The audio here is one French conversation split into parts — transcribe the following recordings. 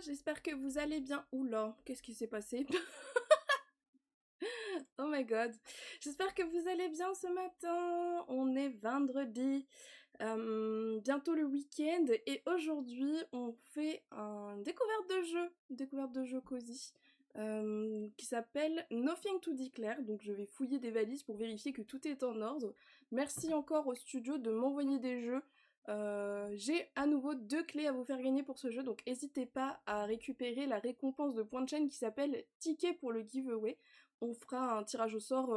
j'espère que vous allez bien. Oula, qu'est-ce qui s'est passé? Oh my god. J'espère que vous allez bien ce matin. On est vendredi, bientôt le week-end, et aujourd'hui on fait une découverte de jeu cosy, qui s'appelle Nothing to Declare. Donc je vais fouiller des valises pour vérifier que tout est en ordre. Merci encore au studio de m'envoyer des jeux. J'ai à nouveau 2 clés à vous faire gagner pour ce jeu, donc n'hésitez pas à récupérer la récompense de points de chaîne qui s'appelle Ticket pour le giveaway. On fera un tirage au sort,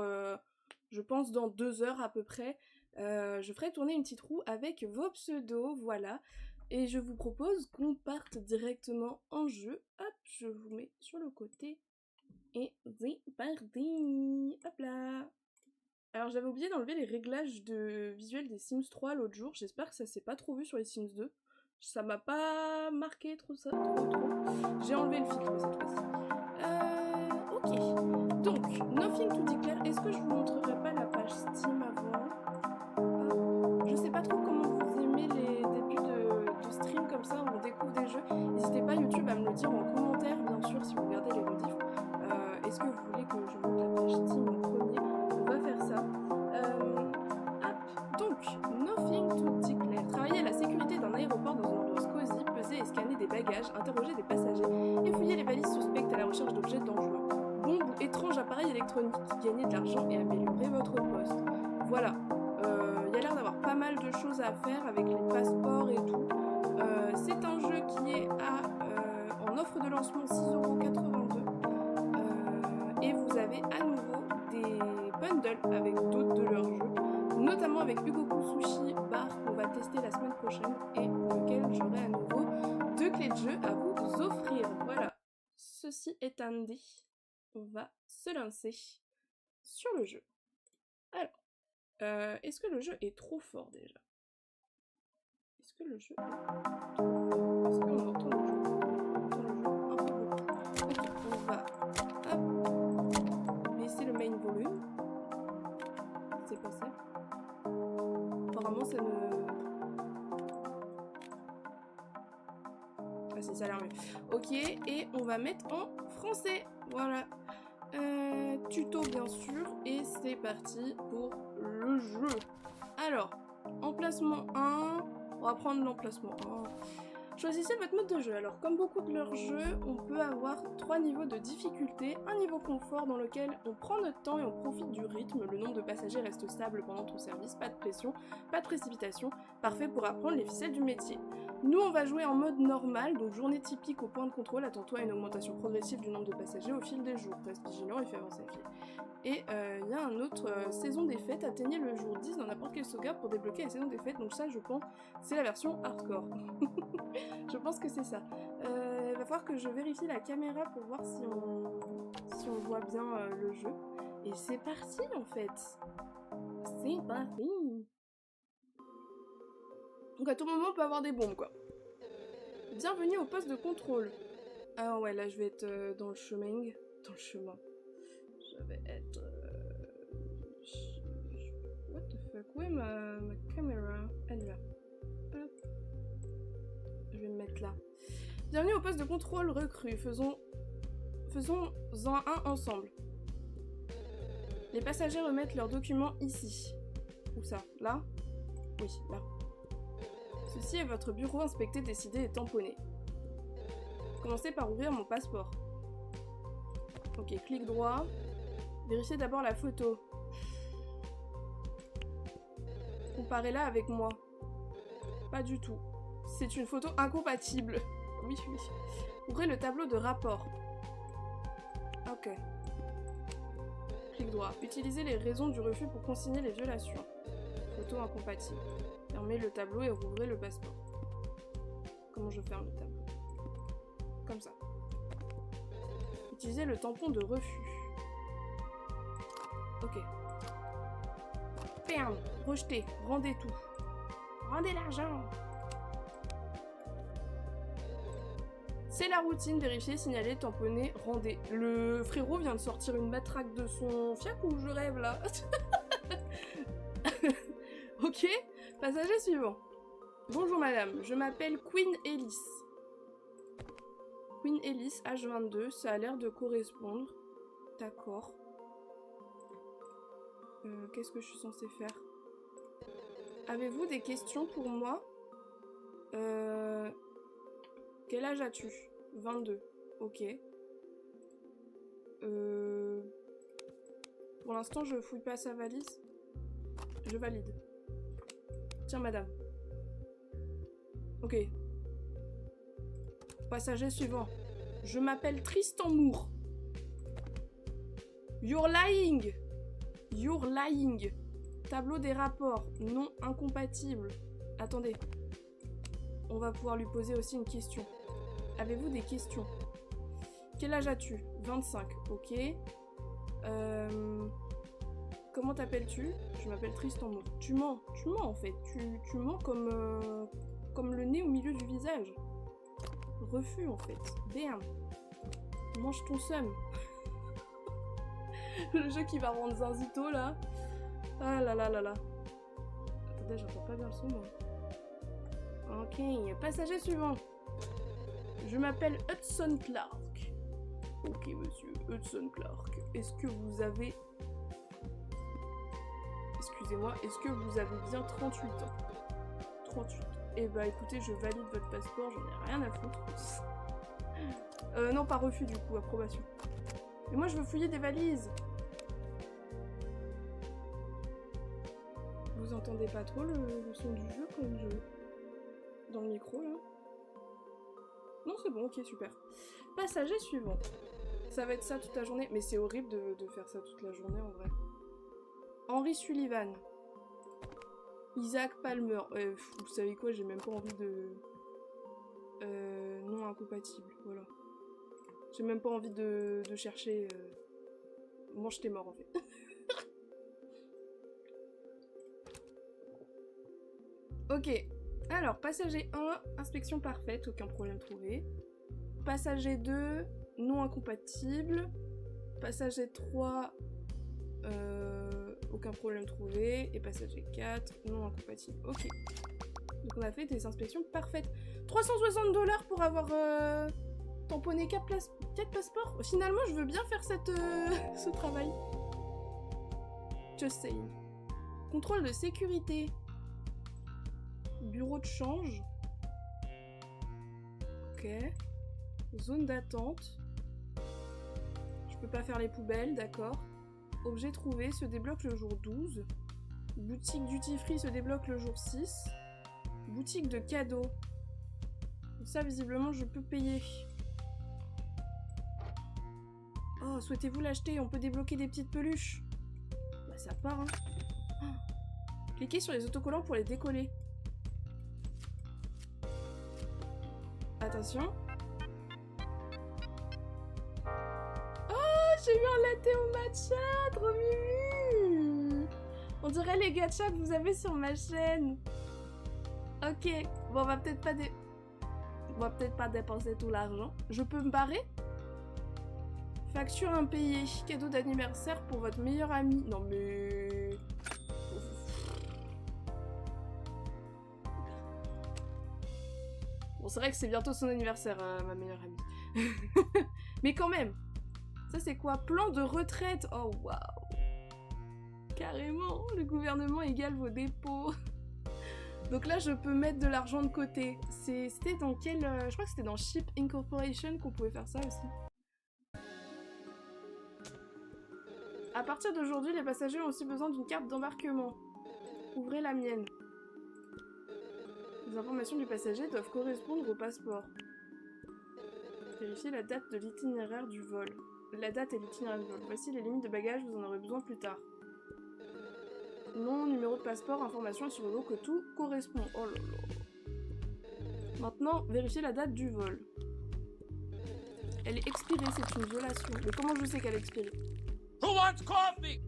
je pense, dans 2 heures à peu près. Je ferai tourner une petite roue avec vos pseudos, voilà. Et je vous propose qu'on parte directement en jeu. Hop, je vous mets sur le côté. Et c'est parti. Hop là. Alors j'avais oublié d'enlever les réglages de visuel des Sims 3 l'autre jour. J'espère que ça s'est pas trop vu sur les Sims 2. Ça m'a pas marqué trop ça, trop. J'ai enlevé le filtre cette fois-ci. Ok. Donc, Nothing to Declare. Est-ce que je vous montrerai pas la page Steam avant? Je sais pas trop comment vous aimez les débuts de stream comme ça, où on découvre des jeux. N'hésitez pas YouTube à me le dire en commentaire, bien sûr, si vous regardez les rediffs. Est-ce que vous voulez que je montre la page Steam en premier? On va faire ça. Donc, Nothing to Declare. Travailler à la sécurité d'un aéroport dans une ambiance cosy, peser et scanner des bagages, interroger des passagers et fouiller les valises suspectes à la recherche d'objets dangereux. Bombes ou étranges appareils électroniques, gagner de l'argent et améliorer votre poste. Voilà. Il y a l'air d'avoir pas mal de choses à faire avec les passeports et tout. C'est un jeu qui est en offre de lancement 6,82 €. Et vous avez à nouveau des bundles avec d'autres de leurs jeux, notamment avec Hugoku Sushi Bar qu'on va tester la semaine prochaine et pour lequel j'aurai à nouveau 2 clés de jeu à vous offrir. Voilà, ceci étant dit, on va se lancer sur le jeu. Alors, est-ce que le jeu est trop fort déjà? Est-ce que le jeu est trop fort? Est-ce qu'on entend le jeu? On entend le jeu un peu beaucoup. Ok, on va baisser le main volume. C'est pas ça. Apparemment ça ne... Ah si, ça a l'air mieux. Ok, et on va mettre en français. Voilà. Tuto bien sûr. Et c'est parti pour le jeu. Alors, emplacement 1. On va prendre l'emplacement 1. Choisissez votre mode de jeu. Alors, comme beaucoup de leurs jeux, on peut avoir 3 niveaux de difficulté. Un niveau confort dans lequel on prend notre temps et on profite du rythme. Le nombre de passagers reste stable pendant tout service. Pas de pression, pas de précipitation. Parfait pour apprendre les ficelles du métier. Nous, on va jouer en mode normal, donc journée typique au point de contrôle. Attends-toi à une augmentation progressive du nombre de passagers au fil des jours. Reste vigilant et fais avancer la file. Et il y a un autre, saison des fêtes. Atteignez le jour 10 dans n'importe quelle sauvegarde pour débloquer la saison des fêtes. Donc ça, je pense, c'est la version hardcore. Je pense que c'est ça. Il va falloir que je vérifie la caméra pour voir si on voit bien le jeu. Et c'est parti en fait. C'est parti. Donc à tout moment on peut avoir des bombes quoi. Bienvenue au poste de contrôle. Ah ouais, là je vais être dans le chemin. Dans le chemin. Je vais être... What the fuck? Où est ma caméra? Elle est là. Hop. Je vais me mettre là. Bienvenue au poste de contrôle recrue. Faisons-en un ensemble. Les passagers remettent leurs documents ici. Où ça? Là? Oui, là. Ceci est votre bureau inspecté, décidé et tamponné. Commencez par ouvrir mon passeport. Ok, clic droit. Vérifiez d'abord la photo. Comparez-la avec moi. Pas du tout. C'est une photo incompatible. Oui. Ouvrez le tableau de rapport. Ok. Clic droit. Utilisez les raisons du refus pour consigner les violations. Photo incompatible. Fermez le tableau et rouvrez le passeport. Comment je ferme le tableau? Comme ça. Utilisez le tampon de refus. Ok. Bam! Rejetez. Rendez tout. Rendez l'argent. C'est la routine, vérifier, signaler, tamponner, rendez. Le frérot vient de sortir une matraque de son fiac ou je rêve là? Ok, passager suivant. Bonjour madame, je m'appelle Queen Ellis. Queen Ellis, âge 22, ça a l'air de correspondre. D'accord. Qu'est-ce que je suis censée faire? Avez-vous des questions pour moi? Quel âge as-tu? 22. Ok. Pour l'instant, je fouille pas sa valise. Je valide. Tiens, madame. Ok. Passager suivant. Je m'appelle Tristan Moore. You're lying. You're lying. Tableau des rapports. Non incompatible. Attendez. On va pouvoir lui poser aussi une question. Avez-vous des questions? Quel âge as-tu? 25. Ok. Comment t'appelles-tu? Je m'appelle Tristan Moore. Tu mens en fait. Tu mens comme le nez au milieu du visage. Refus en fait. Damn. Mange ton seum. Le jeu qui va rendre zinzito là. Ah là là là là. Attendez, j'entends pas bien le son moi. Ok, passager suivant. Je m'appelle Hudson Clark. Ok monsieur, Hudson Clark. Est-ce que vous avez... Excusez-moi, est-ce que vous avez bien 38 ans? 38. Eh bah écoutez, je valide votre passeport, j'en ai rien à foutre. Non, pas refus du coup, approbation. Mais moi je veux fouiller des valises. Vous entendez pas trop le son du jeu comme je... Dans le micro là? Non, c'est bon, ok, super. Passager suivant. Ça va être ça toute la journée. Mais c'est horrible de faire ça toute la journée en vrai. Henry Sullivan. Isaac Palmer. Vous savez quoi, j'ai même pas envie de... non incompatible, voilà. J'ai même pas envie de chercher... Mange tes morts en fait. Ok. Alors, passager 1, inspection parfaite, aucun problème trouvé. Passager 2, non incompatible. Passager 3, aucun problème trouvé. Et passager 4, non incompatible. Ok. Donc on a fait des inspections parfaites. 360 $ pour avoir tamponné 4 passeports. Finalement, je veux bien faire ce travail. Just saying. Contrôle de sécurité. Bureau de change. Ok. Zone d'attente. Je peux pas faire les poubelles, d'accord. Objet trouvé se débloque le jour 12. Boutique duty free se débloque le jour 6. Boutique de cadeaux. Ça, visiblement, je peux payer. Oh, souhaitez-vous l'acheter? On peut débloquer des petites peluches. Bah, ça part, hein. Oh. Cliquez sur les autocollants pour les décoller. Attention. Oh, j'ai eu un latte au matcha, trop mimi. On dirait les gachas que vous avez sur ma chaîne. Ok, bon, on va peut-être pas dépenser tout l'argent. Je peux me barrer? Facture impayée. Cadeau d'anniversaire pour votre meilleur ami. Non mais... Bon, c'est vrai que c'est bientôt son anniversaire, ma meilleure amie. Mais quand même. Ça, c'est quoi? Plan de retraite. Oh, waouh. Carrément, le gouvernement égale vos dépôts. Donc là, je peux mettre de l'argent de côté. C'était dans quel... je crois que c'était dans Ship Incorporation qu'on pouvait faire ça aussi. À partir d'aujourd'hui, les passagers ont aussi besoin d'une carte d'embarquement. Ouvrez la mienne. Les informations du passager doivent correspondre au passeport. Vérifiez la date de l'itinéraire du vol. La date et l'itinéraire du vol. Voici les limites de bagages, vous en aurez besoin plus tard. Nom, numéro de passeport, information, assurez-vous que tout correspond. Oh là là. Maintenant, vérifiez la date du vol. Elle est expirée, c'est une violation. Mais comment je sais qu'elle est expirée? Who wants coffee?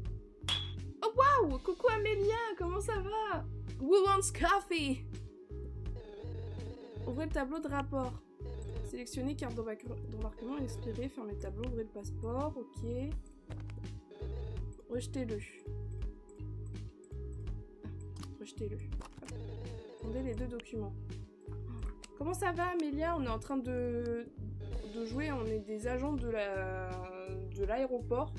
Oh waouh! Coucou Amélia, comment ça va? Who wants coffee? Ouvrez le tableau de rapport. Sélectionnez carte d'embarquement expirée, fermez le tableau, ouvrez le passeport, ok. Rejetez-le. Rejetez-le. Rendez les deux documents. Comment ça va Amélia? On est en train de de jouer, on est des agents de l'aéroport.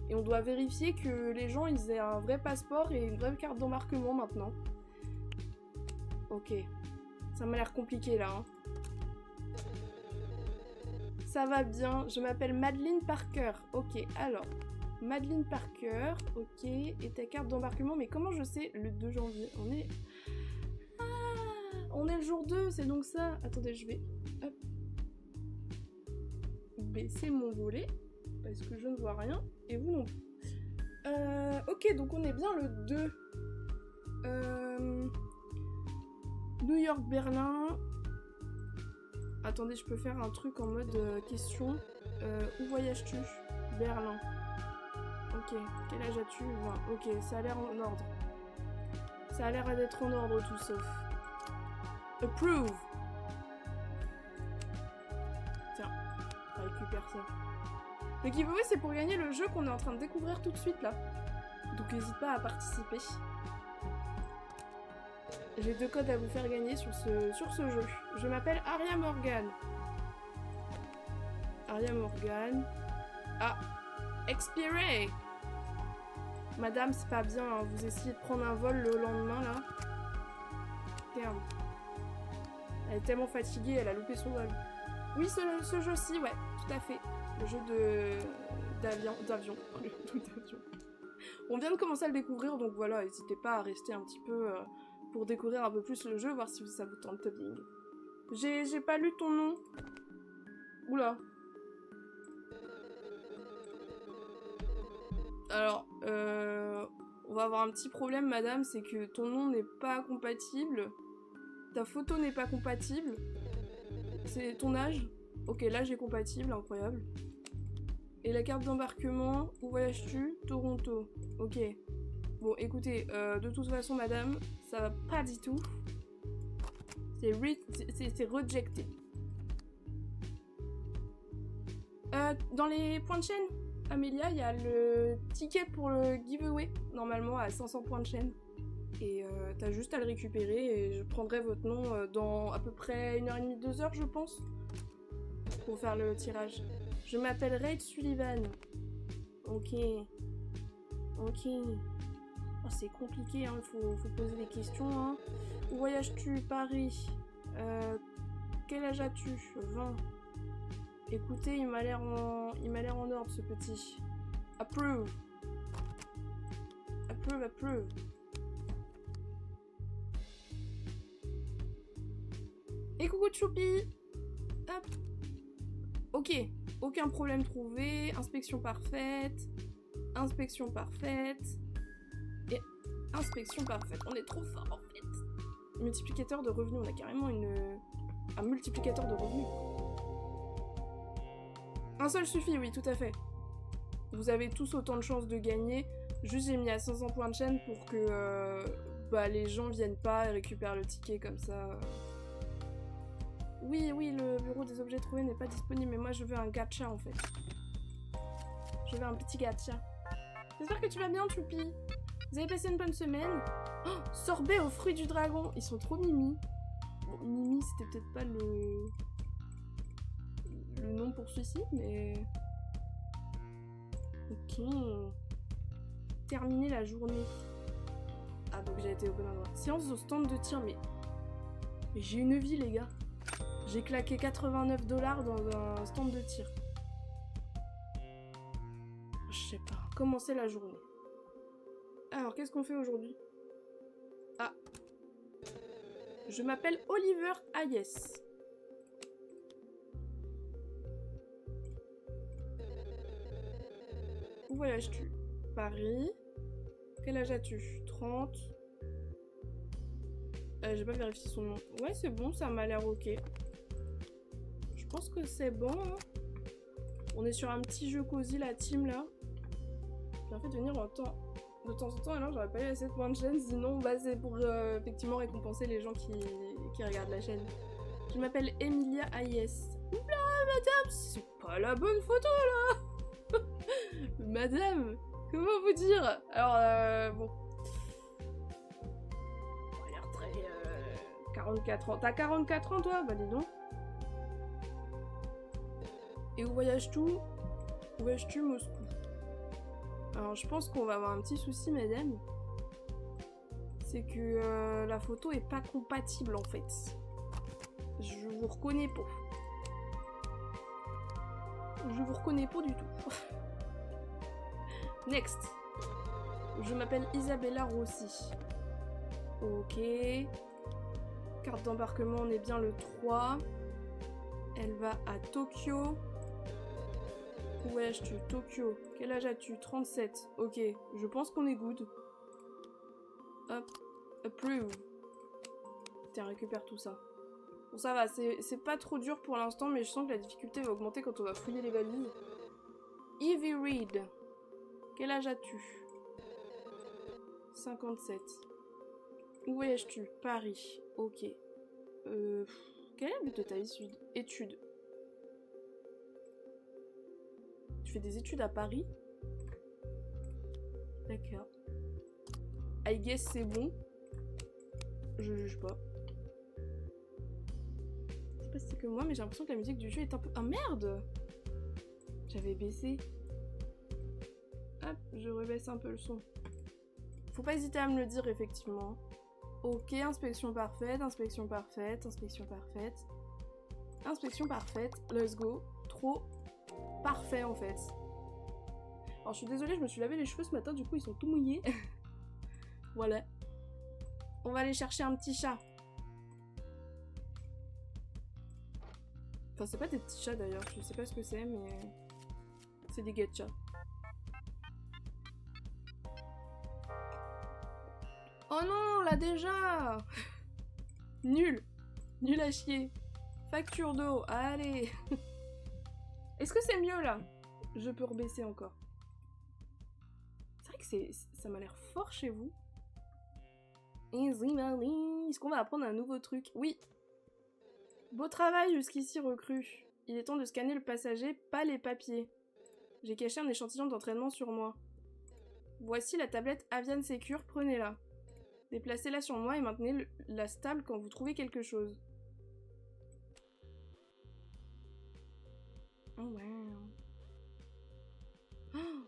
Et on doit vérifier que les gens ils aient un vrai passeport et une vraie carte d'embarquement maintenant. Ok. Ça m'a l'air compliqué là. Hein. Ça va bien. Je m'appelle Madeleine Parker. Ok, alors. Madeleine Parker. Ok. Et ta carte d'embarquement. Mais comment je sais le 2 janvier? On est... Ah, on est le jour 2, c'est donc ça. Attendez, je vais... Hop. Baisser mon volet. Parce que je ne vois rien. Et vous non plus. Ok, donc on est bien le 2. New York, Berlin. Attendez, je peux faire un truc en mode question. Où voyages-tu? Berlin. Ok. Quel âge as-tu? 20. Ok, ça a l'air en ordre. Ça a l'air d'être en ordre tout sauf. Approve. Tiens, on récupère ça. Le giveaway, c'est pour gagner le jeu qu'on est en train de découvrir tout de suite là. Donc n'hésite pas à participer. J'ai 2 codes à vous faire gagner sur ce jeu. Je m'appelle Aria Morgan. Aria Morgan. Ah, expiré. Madame, c'est pas bien, hein. Vous essayez de prendre un vol le lendemain là. Merde. Elle est tellement fatiguée, elle a loupé son vol. Oui, ce jeu-ci, ouais, tout à fait. Le jeu d'avion. On vient de commencer à le découvrir, donc voilà, n'hésitez pas à rester un petit peu pour découvrir un peu plus le jeu, voir si ça vous tente bien. J'ai pas lu ton nom. Oula. Alors, on va avoir un petit problème, madame, c'est que ton nom n'est pas compatible. Ta photo n'est pas compatible. C'est ton âge. Ok, l'âge est compatible, incroyable. Et la carte d'embarquement, où voyages-tu? Toronto. Ok. Bon, écoutez, de toute façon, madame, ça va pas du tout. C'est rejecté. Dans les points de chaîne, Amélia, il y a le ticket pour le giveaway, normalement à 500 points de chaîne. Et t'as juste à le récupérer et je prendrai votre nom dans à peu près 1h30, 2h, je pense, pour faire le tirage. Je m'appelle Raid Sullivan. Ok. Ok. Oh, c'est compliqué, hein. Faut poser des questions. Hein. Où voyages-tu? Paris. Quel âge as-tu? 20. Écoutez, il m'a l'air en ordre, ce petit. Approve. Approve, approve. Et coucou Choupi. Hop. Ok. Aucun problème trouvé. Inspection parfaite. Inspection parfaite. Et inspection parfaite. On est trop fort en fait. Multiplicateur de revenus. On a carrément un multiplicateur de revenus. Un seul suffit, oui, tout à fait. Vous avez tous autant de chances de gagner. Juste, j'ai mis à 500 points de chaîne pour que les gens viennent pas et récupèrent le ticket comme ça. Oui, le bureau des objets trouvés n'est pas disponible, mais moi je veux un gacha en fait. Je veux un petit gacha. J'espère que tu vas bien, Choupi. Vous avez passé une bonne semaine? Oh, sorbet aux fruits du dragon. Ils sont trop mimi. Bon, mimi, c'était peut-être pas le nom pour celui-ci, mais... Ok. Terminer la journée. Ah, donc j'ai été au bon endroit. Séance au stand de tir, mais j'ai une vie, les gars. J'ai claqué 89 $ dans un stand de tir. Je sais pas. Commencer la journée. Alors, qu'est-ce qu'on fait aujourd'hui? Ah. Je m'appelle Oliver Hayes. Où voyages-tu? Paris. Quel âge as-tu? 30. J'ai pas vérifié son nom. Ouais, c'est bon, ça m'a l'air ok. Je pense que c'est bon. Hein. On est sur un petit jeu cosy, la team, là. J'ai fait de venir de temps en temps, alors j'aurais pas eu assez de points de chaîne, sinon c'est pour effectivement récompenser les gens qui regardent la chaîne. Je m'appelle Emilia Hayes. Oula, madame, c'est pas la bonne photo, là. Madame, comment vous dire? Alors, bon. On a l'air très... 44 ans. T'as 44 ans, toi? Bah, dis donc. Et où voyages-tu? Où voyages-tu, Moscou? Alors je pense qu'on va avoir un petit souci, madame. C'est que la photo est pas compatible en fait. Je vous reconnais pas. Je vous reconnais pas du tout. Next. Je m'appelle Isabella Rossi. Ok. Carte d'embarquement, on est bien le 3. Elle va à Tokyo. Où voyages-tu? Tokyo. Quel âge as-tu? 37. Ok, je pense qu'on est good. Hop. Approve. Tiens, récupère tout ça. Bon, ça va, c'est pas trop dur pour l'instant, mais je sens que la difficulté va augmenter quand on va fouiller les valises. Evie Reed. Quel âge as-tu? 57. Où voyages-tu? Paris. Ok. Quel est le but de ta étude? Tu fais des études à Paris? D'accord. I guess c'est bon. Je juge pas. Je sais pas si c'est que moi, mais j'ai l'impression que la musique du jeu est un peu... Ah merde! J'avais baissé. Hop, je rebaisse un peu le son. Faut pas hésiter à me le dire, effectivement. Ok, inspection parfaite, inspection parfaite, inspection parfaite. Inspection parfaite, let's go. Trop parfait, en fait. Alors, je suis désolée, je me suis lavé les cheveux ce matin, du coup, ils sont tout mouillés. Voilà. On va aller chercher un petit chat. Enfin, c'est pas des petits chats, d'ailleurs. Je sais pas ce que c'est, mais... c'est des gâchas. Oh non, là déjà. Nul. Nul à chier. Facture d'eau, allez. Est-ce que c'est mieux là? Je peux rebaisser encore. C'est vrai que ça m'a l'air fort chez vous. Est-ce qu'on va apprendre un nouveau truc? Oui. Beau travail jusqu'ici, recrue. Il est temps de scanner le passager, pas les papiers. J'ai caché un échantillon d'entraînement sur moi. Voici la tablette Avian Secure, prenez-la. Déplacez-la sur moi et maintenez-la stable quand vous trouvez quelque chose. Oh wow. Oh,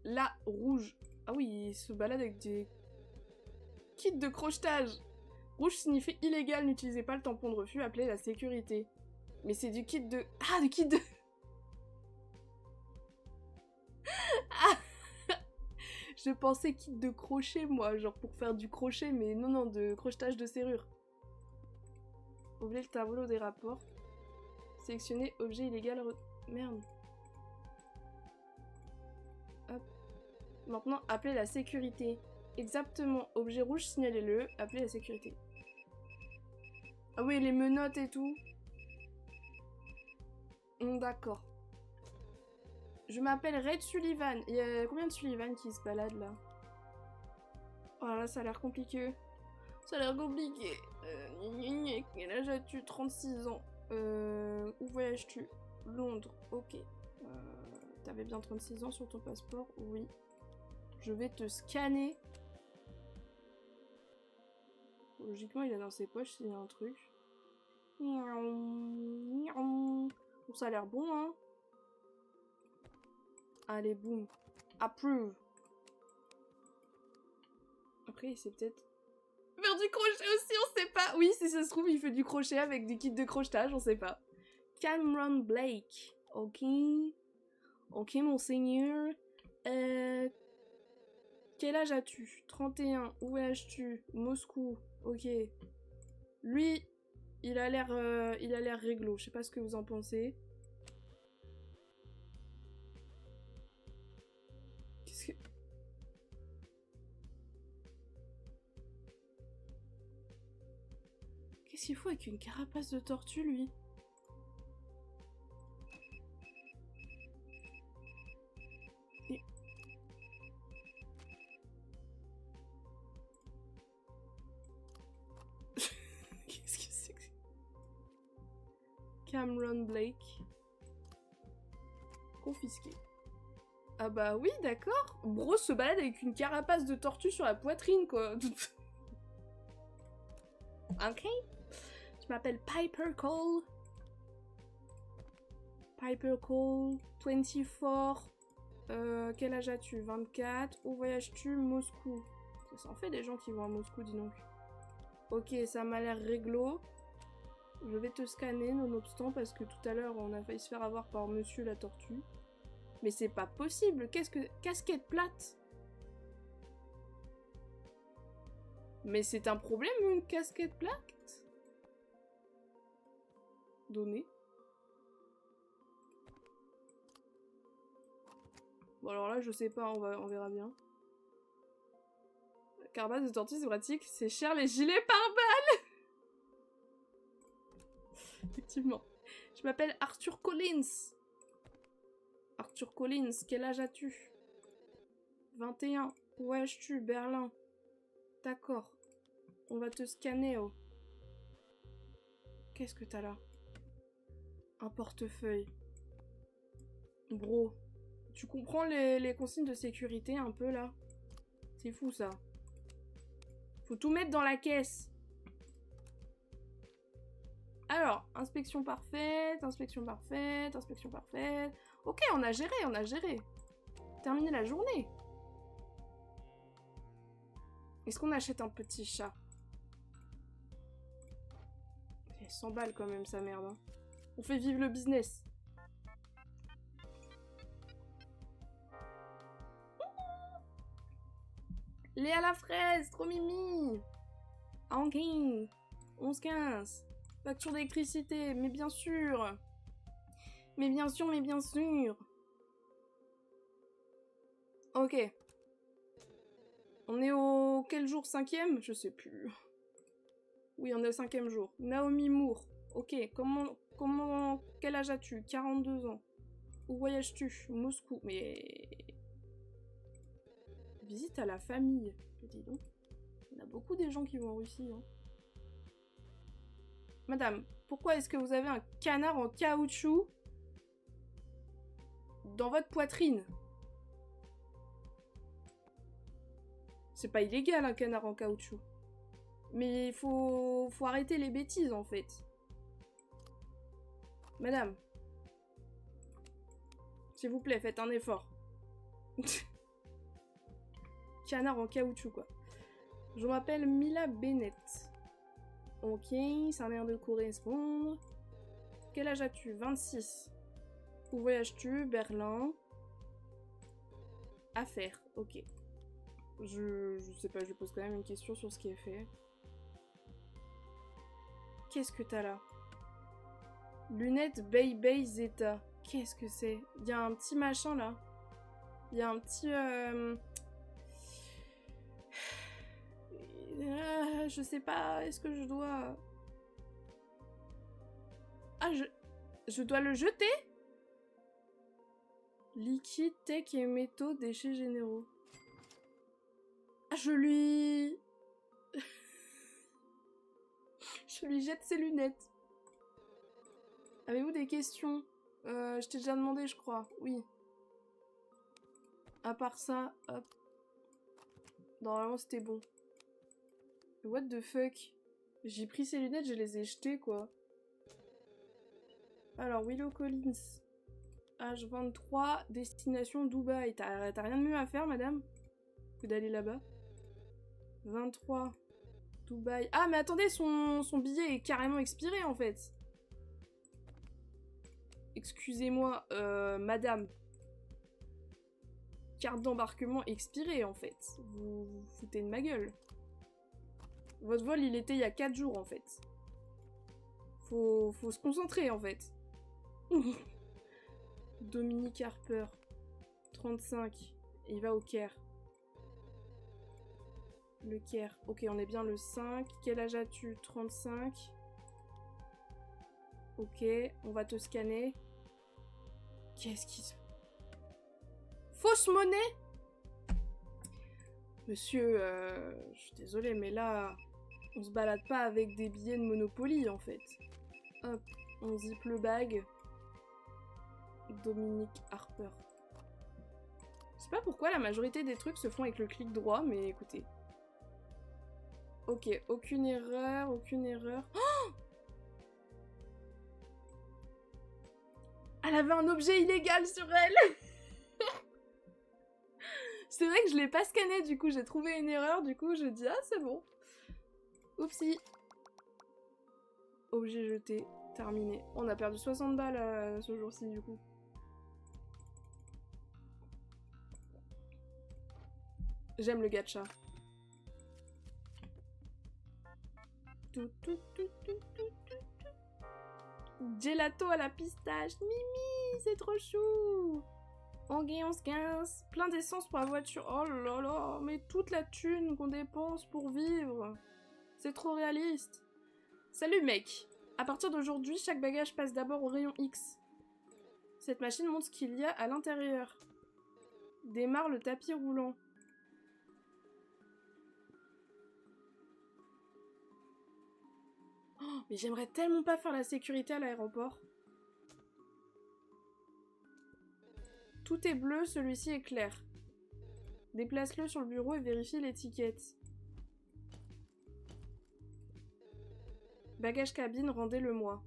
la rouge. Ah oui, il se balade avec des kits de crochetage. Rouge signifie illégal, n'utilisez pas le tampon de refus, appelez la sécurité. Mais c'est du kit de... Ah, du kit de... Ah. Je pensais kit de crochet, moi, genre pour faire du crochet, mais non, non, de crochetage de serrure. Ouvrez le tableau des rapports. Sélectionnez objet illégal... Merde. Hop. Maintenant, appelez la sécurité. Exactement. Objet rouge, signalez-le. Appelez la sécurité. Ah oui, les menottes et tout. D'accord. Je m'appelle Red Sullivan. Il y a combien de Sullivan qui se baladent là? Oh là, ça a l'air compliqué. Ça a l'air compliqué. Quel âge as-tu? 36 ans. Où voyages-tu? Londres. Ok. T'avais bien 36 ans sur ton passeport? Oui. Je vais te scanner. Logiquement, il est dans ses poches s'il y a un truc. Bon, ça a l'air bon, hein. Allez, boum. Approve. Après, c'est peut-être... faire du crochet aussi, on sait pas. Oui, si ça se trouve, il fait du crochet avec des kits de crochetage, on sait pas. Cameron Blake. Ok. Ok, monseigneur. Quel âge as-tu? 31. Où voyages-tu? Moscou. Ok. Lui, il a l'air réglo. Je sais pas ce que vous en pensez. Qu'est-ce que... Qu'est-ce qu'il faut avec une carapace de tortue, lui? Qu'est-ce que c'est que... Cameron Blake. Confisqué. Ah bah oui, d'accord. Bro se balade avec une carapace de tortue sur la poitrine, quoi. Ok. Je m'appelle Piper Cole. Piper Cole, 24. Quel âge as-tu? 24. Où voyages-tu? Moscou. Ça en fait des gens qui vont à Moscou, dis donc. Ok, ça m'a l'air réglo. Je vais te scanner, nonobstant, parce que tout à l'heure, on a failli se faire avoir par Monsieur la Tortue. Mais c'est pas possible. Qu'est-ce que... Casquette plate? Mais c'est un problème, une casquette plate? Donné. Bon, alors là, je sais pas, on verra bien. Carbone de tortue, c'est pratique. C'est cher, les gilets pare-balles. Effectivement. Je m'appelle Arthur Collins. Arthur Collins, quel âge as-tu? 21. Où voyages-tu? Berlin. D'accord. On va te scanner, oh. Qu'est-ce que t'as là? Un portefeuille. Bro. Tu comprends les consignes de sécurité un peu, là? C'est fou, ça. Faut tout mettre dans la caisse. Alors, inspection parfaite, inspection parfaite, inspection parfaite. Ok, on a géré, on a géré. Terminé la journée. Est-ce qu'on achète un petit chat? C'est 100 balles quand même, sa merde. Hein. On fait vivre le business. Lait à la fraise, trop mimi. Anking, 11,15. Facture d'électricité, mais bien sûr. Mais bien sûr, mais bien sûr. Ok. On est au... quel jour? 5e? Je sais plus. Oui, on est au 5e jour. Naomi Moore. Ok, comment... Quel âge as-tu? 42 ans. Où voyages-tu? Moscou. Mais... Visite à la famille. Dis donc. Il y en a beaucoup des gens qui vont en Russie. Hein. Madame, pourquoi est-ce que vous avez un canard en caoutchouc dans votre poitrine? C'est pas illégal un canard en caoutchouc. Mais il faut arrêter les bêtises en fait. Madame. S'il vous plaît, faites un effort. Canard en caoutchouc quoi. Je m'appelle Mila Bennett. Ok, ça a l'air de correspondre. Quel âge as-tu? 26. Où voyages-tu? Berlin. Affaires, ok. Je sais pas, je pose quand même une question sur ce qui est fait. Qu'est-ce que t'as là? Lunettes Bay Zeta. Qu'est-ce que c'est? Il y a un petit machin là. Il y a un petit... je sais pas, est-ce que je dois... Ah, je dois le jeter? Liquide, tech et métaux, déchets généraux. Ah, je lui jette ses lunettes. Avez-vous des questions? Je t'ai déjà demandé, je crois. Oui. À part ça, hop. Normalement, c'était bon. What the fuck? J'ai pris ses lunettes, je les ai jetées, quoi. Alors, Willow Collins. Âge 23, destination Dubaï. T'as rien de mieux à faire, madame? Que d'aller là-bas? 23. Dubaï. Ah, mais attendez, son billet est carrément expiré, en fait. Excusez-moi, madame. Carte d'embarquement expirée, en fait. Vous vous foutez de ma gueule. Votre vol, il était il y a 4 jours, en fait. Faut se concentrer, en fait. Dominique Harper. 35. Il va au Caire. Le Caire. Ok, on est bien le 5. Quel âge as-tu? 35. Ok, on va te scanner. Qu'est-ce qui se... Fausse monnaie? Monsieur, je suis désolée, mais là, on se balade pas avec des billets de Monopoly, en fait. Hop, on zippe le bag. Dominique Harper. Je sais pas pourquoi la majorité des trucs se font avec le clic droit, mais écoutez. Ok, aucune erreur, aucune erreur. Oh! Elle avait un objet illégal sur elle. C'est vrai que je l'ai pas scanné, du coup j'ai trouvé une erreur, du coup je dis ah c'est bon. Oupsie. Objet jeté, terminé. On a perdu 60 balles ce jour-ci du coup. J'aime le gacha. Gelato à la pistache. Mimi, c'est trop chou. Anguille 11-15. Plein d'essence pour la voiture. Oh là là, mais toute la thune qu'on dépense pour vivre. C'est trop réaliste. Salut mec. À partir d'aujourd'hui, chaque bagage passe d'abord au rayon X. Cette machine montre ce qu'il y a à l'intérieur. Démarre le tapis roulant. Oh, mais j'aimerais tellement pas faire la sécurité à l'aéroport. Tout est bleu, celui-ci est clair. Déplace-le sur le bureau et vérifie l'étiquette. Bagage cabine, rendez-le-moi.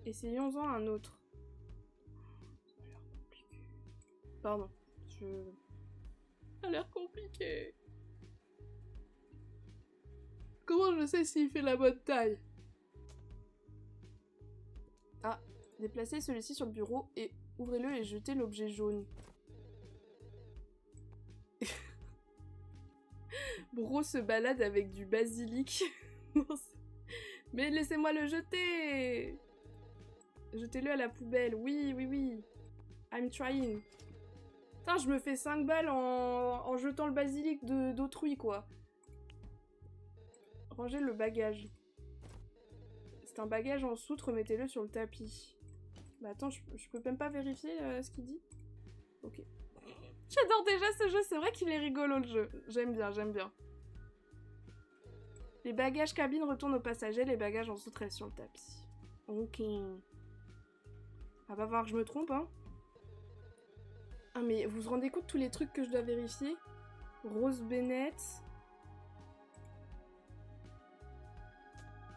Essayons-en un autre. Ça a l'air compliqué. Pardon, Ça a l'air compliqué. Comment je sais s'il fait la bonne taille? Ah, déplacez celui-ci sur le bureau et ouvrez-le et jetez l'objet jaune. Bro se balade avec du basilic. Mais laissez-moi le jeter. Jetez-le à la poubelle. Oui, oui, oui. I'm trying. Putain, je me fais 5 balles en jetant le basilic d'autrui, quoi. Rangez le bagage. C'est un bagage en soute, remettez-le sur le tapis. Bah attends, je peux même pas vérifier ce qu'il dit. Ok. J'adore déjà ce jeu, c'est vrai qu'il est rigolo le jeu. J'aime bien, j'aime bien. Les bagages cabine retournent aux passagers, les bagages en soute restent sur le tapis. Ok. Ah, va voir que je me trompe, hein. Ah mais vous vous rendez compte de tous les trucs que je dois vérifier? Rose Bennett.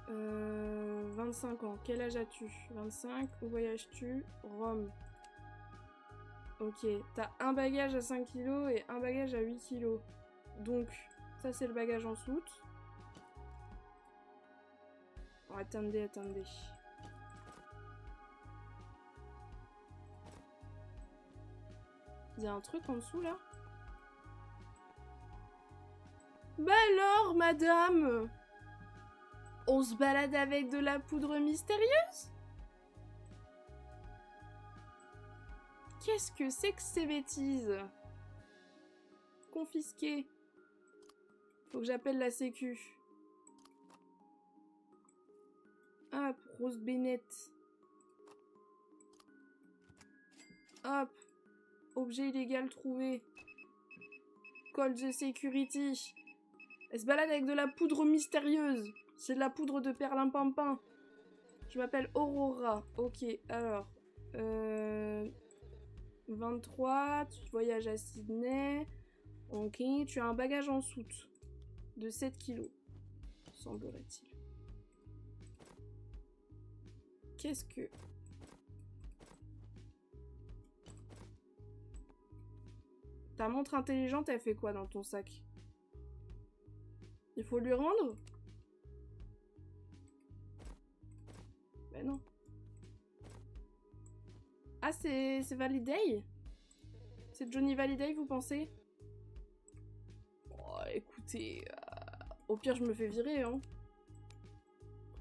25 ans. Quel âge as-tu? 25. Où voyages-tu? Rome. Ok. T'as un bagage à 5 kg et un bagage à 8 kg. Donc, ça c'est le bagage en soute. Oh, attendez, attendez. Il y a un truc en dessous là? Bah alors, madame! On se balade avec de la poudre mystérieuse? Qu'est-ce que c'est que ces bêtises? Confisqué. Faut que j'appelle la sécu. Hop, Rose Bennett. Hop. Objet illégal trouvé. Call the security. Elle se balade avec de la poudre mystérieuse. C'est de la poudre de perlimpinpin. Je m'appelle Aurora. Ok, alors. 23, tu voyages à Sydney. Ok, tu as un bagage en soute. De 7 kilos. Semblerait-il. Qu'est-ce que... Ta montre intelligente, elle fait quoi dans ton sac? Il faut lui rendre? Ben non. Ah, c'est Validay? C'est Johnny Validay, vous pensez? Oh, écoutez... au pire, je me fais virer, hein.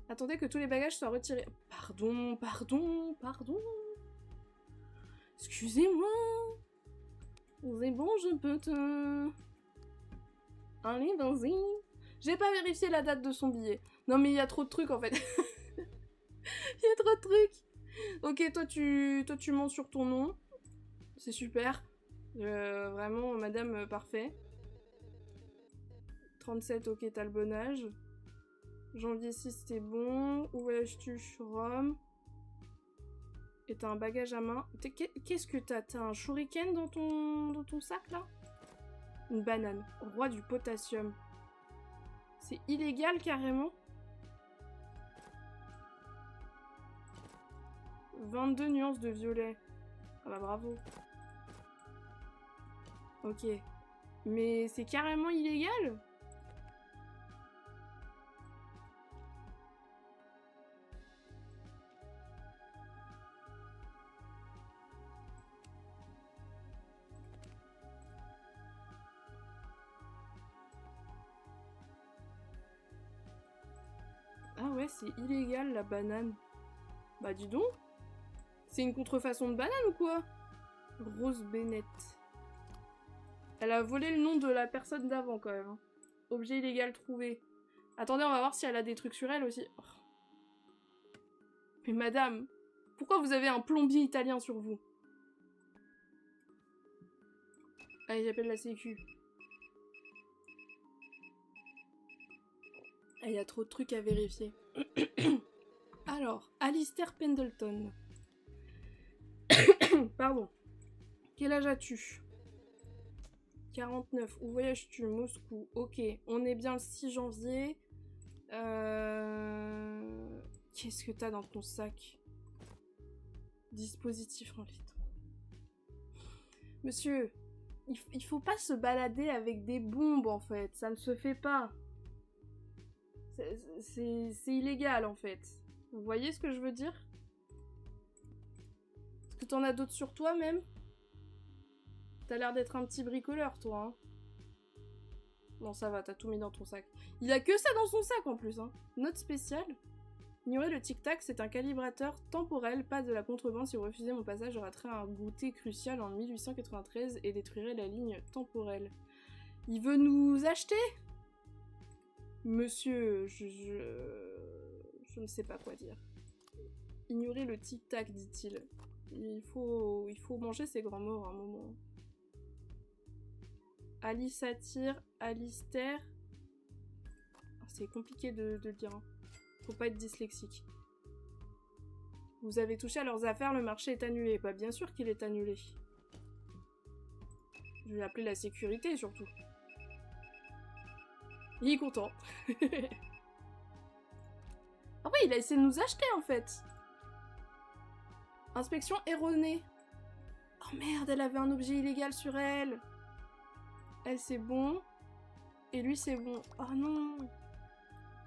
Attendez que tous les bagages soient retirés. Pardon, pardon, pardon. Excusez-moi. C'est bon, je peux te... Allez, vas-y. J'ai pas vérifié la date de son billet. Non, mais il y a trop de trucs, en fait. Il y a trop de trucs. Ok, toi, tu mens sur ton nom. C'est super. Vraiment, madame, parfait. 37, ok, t'as le bon âge. Janvier 6, c'était bon. Où voyages-tu? Rome. Et t'as un bagage à main. Qu'est-ce que t'as? T'as un shuriken dans ton sac, là? Une banane. Roi du potassium. C'est illégal, carrément. 22 nuances de violet. Ah bah bravo. Ok. Mais c'est carrément illégal? Ah ouais, c'est illégal la banane. Bah dis donc. C'est une contrefaçon de banane ou quoi? Rose Bennett. Elle a volé le nom de la personne d'avant quand même. Objet illégal trouvé. Attendez, on va voir si elle a des trucs sur elle aussi. Oh. Mais madame, pourquoi vous avez un plombier italien sur vous? Allez, j'appelle la sécu. Il y a trop de trucs à vérifier. Alors, Alistair Pendleton. Pardon. Quel âge as-tu? 49. Où voyages-tu? Moscou. Ok, on est bien le 6 janvier. Qu'est-ce que t'as dans ton sac? Dispositif en litre. Monsieur, il faut pas se balader avec des bombes en fait. Ça ne se fait pas. C'est illégal en fait. Vous voyez ce que je veux dire? Est-ce que t'en as d'autres sur toi même? T'as l'air d'être un petit bricoleur toi, hein. Non, ça va, t'as tout mis dans ton sac. Il a que ça dans son sac en plus, hein. Note spéciale. Ignorer le tic-tac, c'est un calibrateur temporel, pas de la contrebande. Si vous refusez mon passage, je raterai un goûter crucial en 1893 et détruirai la ligne temporelle. Il veut nous acheter? Monsieur, je ne sais pas quoi dire. Ignorer le tic-tac, dit-il. Il faut manger ses grands morts à un moment. Alice attire, Alistair. C'est compliqué de le dire. Hein. Faut pas être dyslexique. Vous avez touché à leurs affaires, le marché est annulé. Bah bien sûr qu'il est annulé. Je vais appeler la sécurité surtout. Il est content. Ah ouais, il a essayé de nous acheter en fait. Inspection erronée. Oh merde, elle avait un objet illégal sur elle. Elle c'est bon. Et lui c'est bon. Oh non.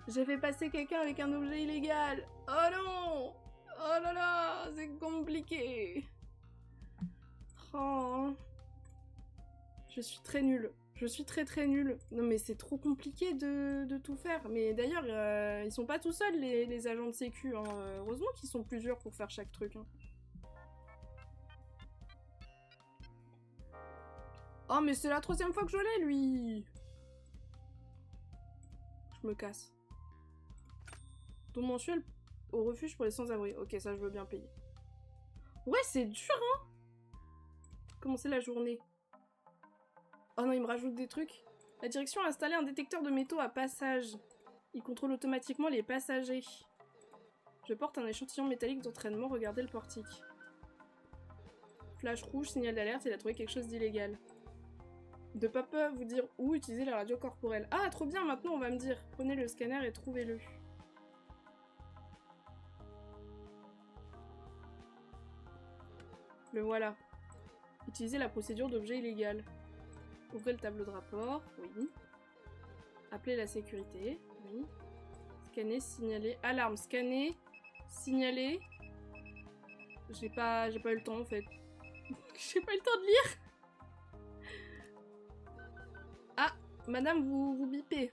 J'ai fait passer quelqu'un avec un objet illégal. Oh non. Oh là là, c'est compliqué. Oh. Je suis très nulle. Je suis très nulle. Non mais c'est trop compliqué de tout faire. Mais d'ailleurs, ils sont pas tout seuls les agents de sécu. Hein. Heureusement qu'ils sont plusieurs pour faire chaque truc. Hein. Oh mais c'est la 3e fois que je l'ai lui. Je me casse. Don mensuel au refuge pour les sans-abri. Ok, ça je veux bien payer. Ouais, c'est dur, hein. Commencer la journée. Oh non, il me rajoute des trucs. La direction a installé un détecteur de métaux à passage. Il contrôle automatiquement les passagers. Je porte un échantillon métallique d'entraînement. Regardez le portique. Flash rouge, signal d'alerte, il a trouvé quelque chose d'illégal. De pas vous dire où utiliser la radio corporelle. Ah, trop bien, maintenant on va me dire. Prenez le scanner et trouvez-le. Le voilà. Utilisez la procédure d'objet illégal. Ouvrez le tableau de rapport, oui. Appelez la sécurité, oui. Scanner, signaler. Alarme, scanner, signaler. J'ai pas eu le temps en fait. J'ai pas eu le temps de lire. Ah, madame, vous bipez.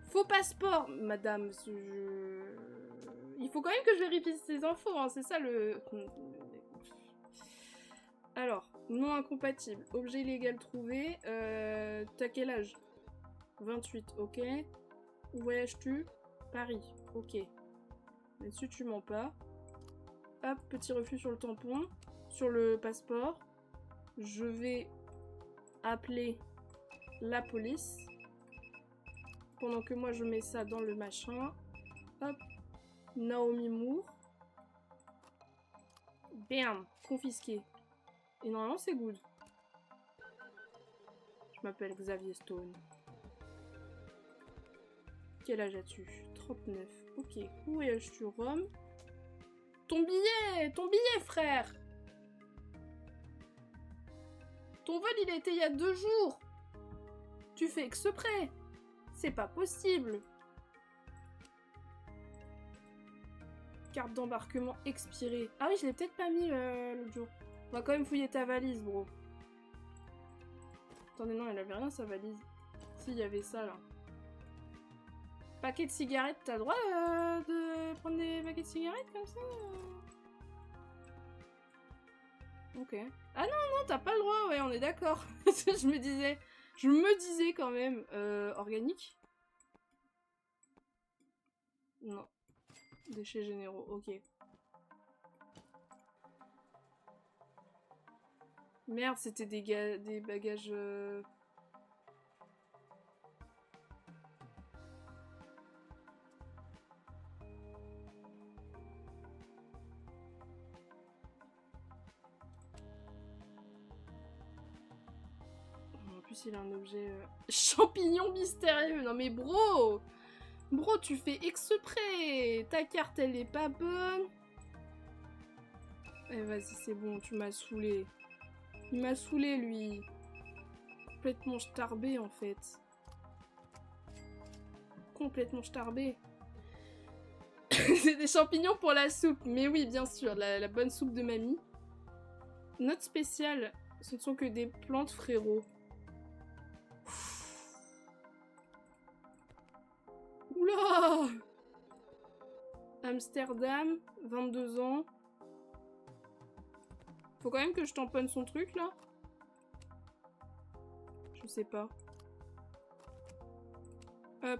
Faux passeport, madame. Il faut quand même que je vérifie ces infos, hein, c'est ça le... Alors, nom incompatible, objet illégal trouvé, t'as quel âge? 28, ok. Où voyages-tu? Paris, ok. Là-dessus, tu mens pas. Hop, petit refus sur le tampon, sur le passeport. Je vais appeler la police. Pendant que moi, je mets ça dans le machin. Hop, Naomi Moore. Bam, confisqué. Et normalement, c'est good. Je m'appelle Xavier Stone. quel âge as-tu? 39. Ok. Où es-tu, Rome? Ton billet, frère! Ton vol, il a été il y a 2 jours! Tu fais exprès! C'est pas possible! Carte d'embarquement expirée. Ah oui, je l'ai peut-être pas mis l'autre jour. On va quand même fouiller ta valise, bro. Attendez, non, elle avait rien, sa valise. Si, il y avait ça, là. Paquet de cigarettes, t'as le droit de prendre des paquets de cigarettes comme ça Ok. Ah non, t'as pas le droit, ouais, on est d'accord. Je me disais quand même. Organique? Non. Déchets généraux, ok. Merde, c'était des bagages... En plus, il a un objet... Champignon mystérieux. Non mais bro! Bro, tu fais exprès. Ta carte, elle est pas bonne. Eh vas-y, c'est bon, tu m'as saoulé. Il m'a saoulé, lui. Complètement starbé, en fait. Complètement starbé. C'est des champignons pour la soupe. Mais oui, bien sûr, la bonne soupe de mamie. Note spéciale. Ce ne sont que des plantes, frérot. Oula! Amsterdam, 22 ans. Faut quand même que je tamponne son truc, là. Je sais pas. Hop.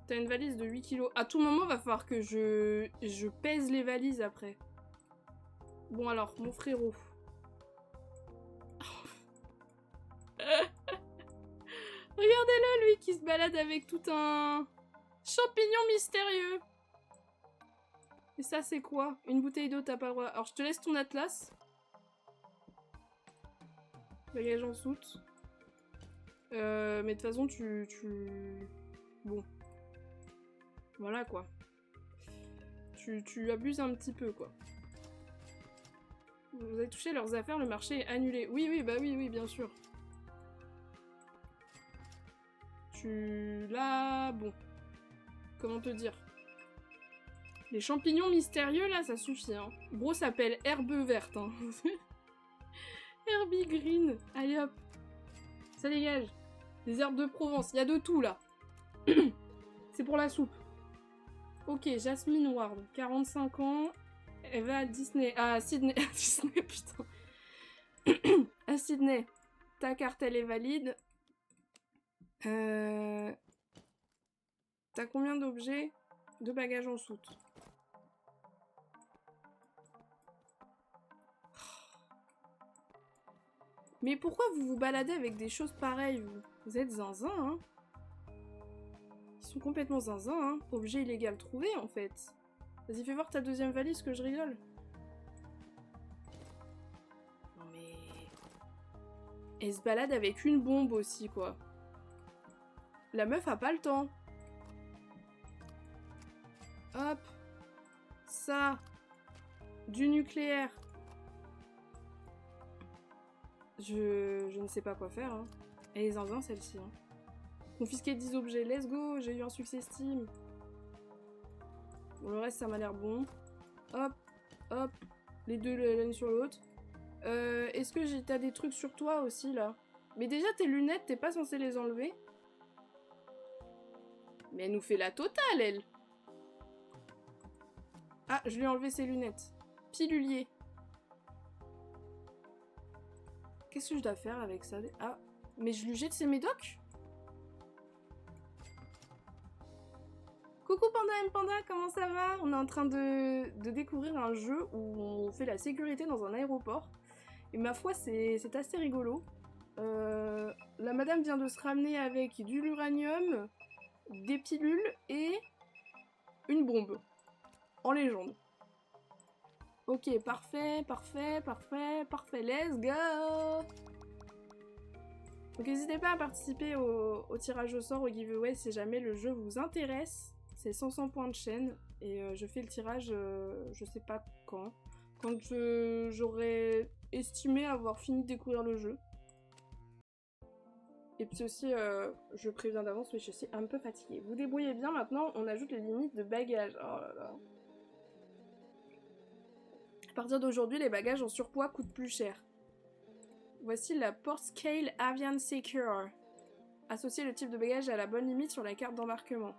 T'as une valise de 8 kilos. À tout moment, va falloir que je pèse les valises après. Bon alors, mon frérot. Regardez-le, lui, qui se balade avec tout un champignon mystérieux. Et ça, c'est quoi? Une bouteille d'eau, t'as pas le droit. Alors, je te laisse ton atlas. Bagage en soute. Mais de toute façon, Bon. Voilà, quoi. Tu abuses un petit peu, quoi. Vous avez touché leurs affaires, le marché est annulé. Oui, bah oui, bien sûr. Là... Bon. Comment te dire? Les champignons mystérieux, là, ça suffit, hein. Gros s'appelle herbe verte, hein. Herbie green. Allez, hop. Ça dégage. Des herbes de Provence. Il y a de tout, là. C'est pour la soupe. Ok, Jasmine Ward. 45 ans. Elle va à Disney. À Sydney. À Disney, putain. À Sydney. Ta carte, elle est valide. T'as combien d'objets? 2 bagages en soute. Mais pourquoi vous vous baladez avec des choses pareilles, vous? Vous êtes zinzin, hein? Ils sont complètement zinzin, hein? Objet illégal trouvé, en fait. Vas-y, fais voir ta deuxième valise, que je rigole. Non mais... Elle se balade avec une bombe aussi, quoi. La meuf a pas le temps. Hop. Ça. Du nucléaire. Je ne sais pas quoi faire, hein. Elle est zinzin, celle-ci, hein. Confisquer 10 objets, let's go, j'ai eu un succès Steam. Bon, le reste, ça m'a l'air bon. Hop, hop, les deux l'une sur l'autre. Est-ce que t'as des trucs sur toi aussi, là? Mais déjà, tes lunettes, t'es pas censé les enlever? Mais elle nous fait la totale, elle! Ah, je lui ai enlevé ses lunettes. Pilulier. Qu'est-ce que je dois faire avec ça? Ah, mais je lui jette ses médocs? Coucou Panda M Panda, comment ça va? On est en train de découvrir un jeu où on fait la sécurité dans un aéroport. Et ma foi, c'est assez rigolo. La madame vient de se ramener avec de l'uranium, des pilules et une bombe. En légende. Ok, parfait, let's go! Donc n'hésitez pas à participer au tirage au sort, au giveaway, si jamais le jeu vous intéresse. C'est 500 points de chaîne, et je fais le tirage, je sais pas quand. Quand j'aurai estimé avoir fini de découvrir le jeu. Et puis aussi, je préviens d'avance, mais je suis un peu fatiguée. Vous débrouillez bien, maintenant on ajoute les limites de bagages. Oh là là. À partir d'aujourd'hui, les bagages en surpoids coûtent plus cher. Voici la Portscale Avian Secure. Associez le type de bagage à la bonne limite sur la carte d'embarquement.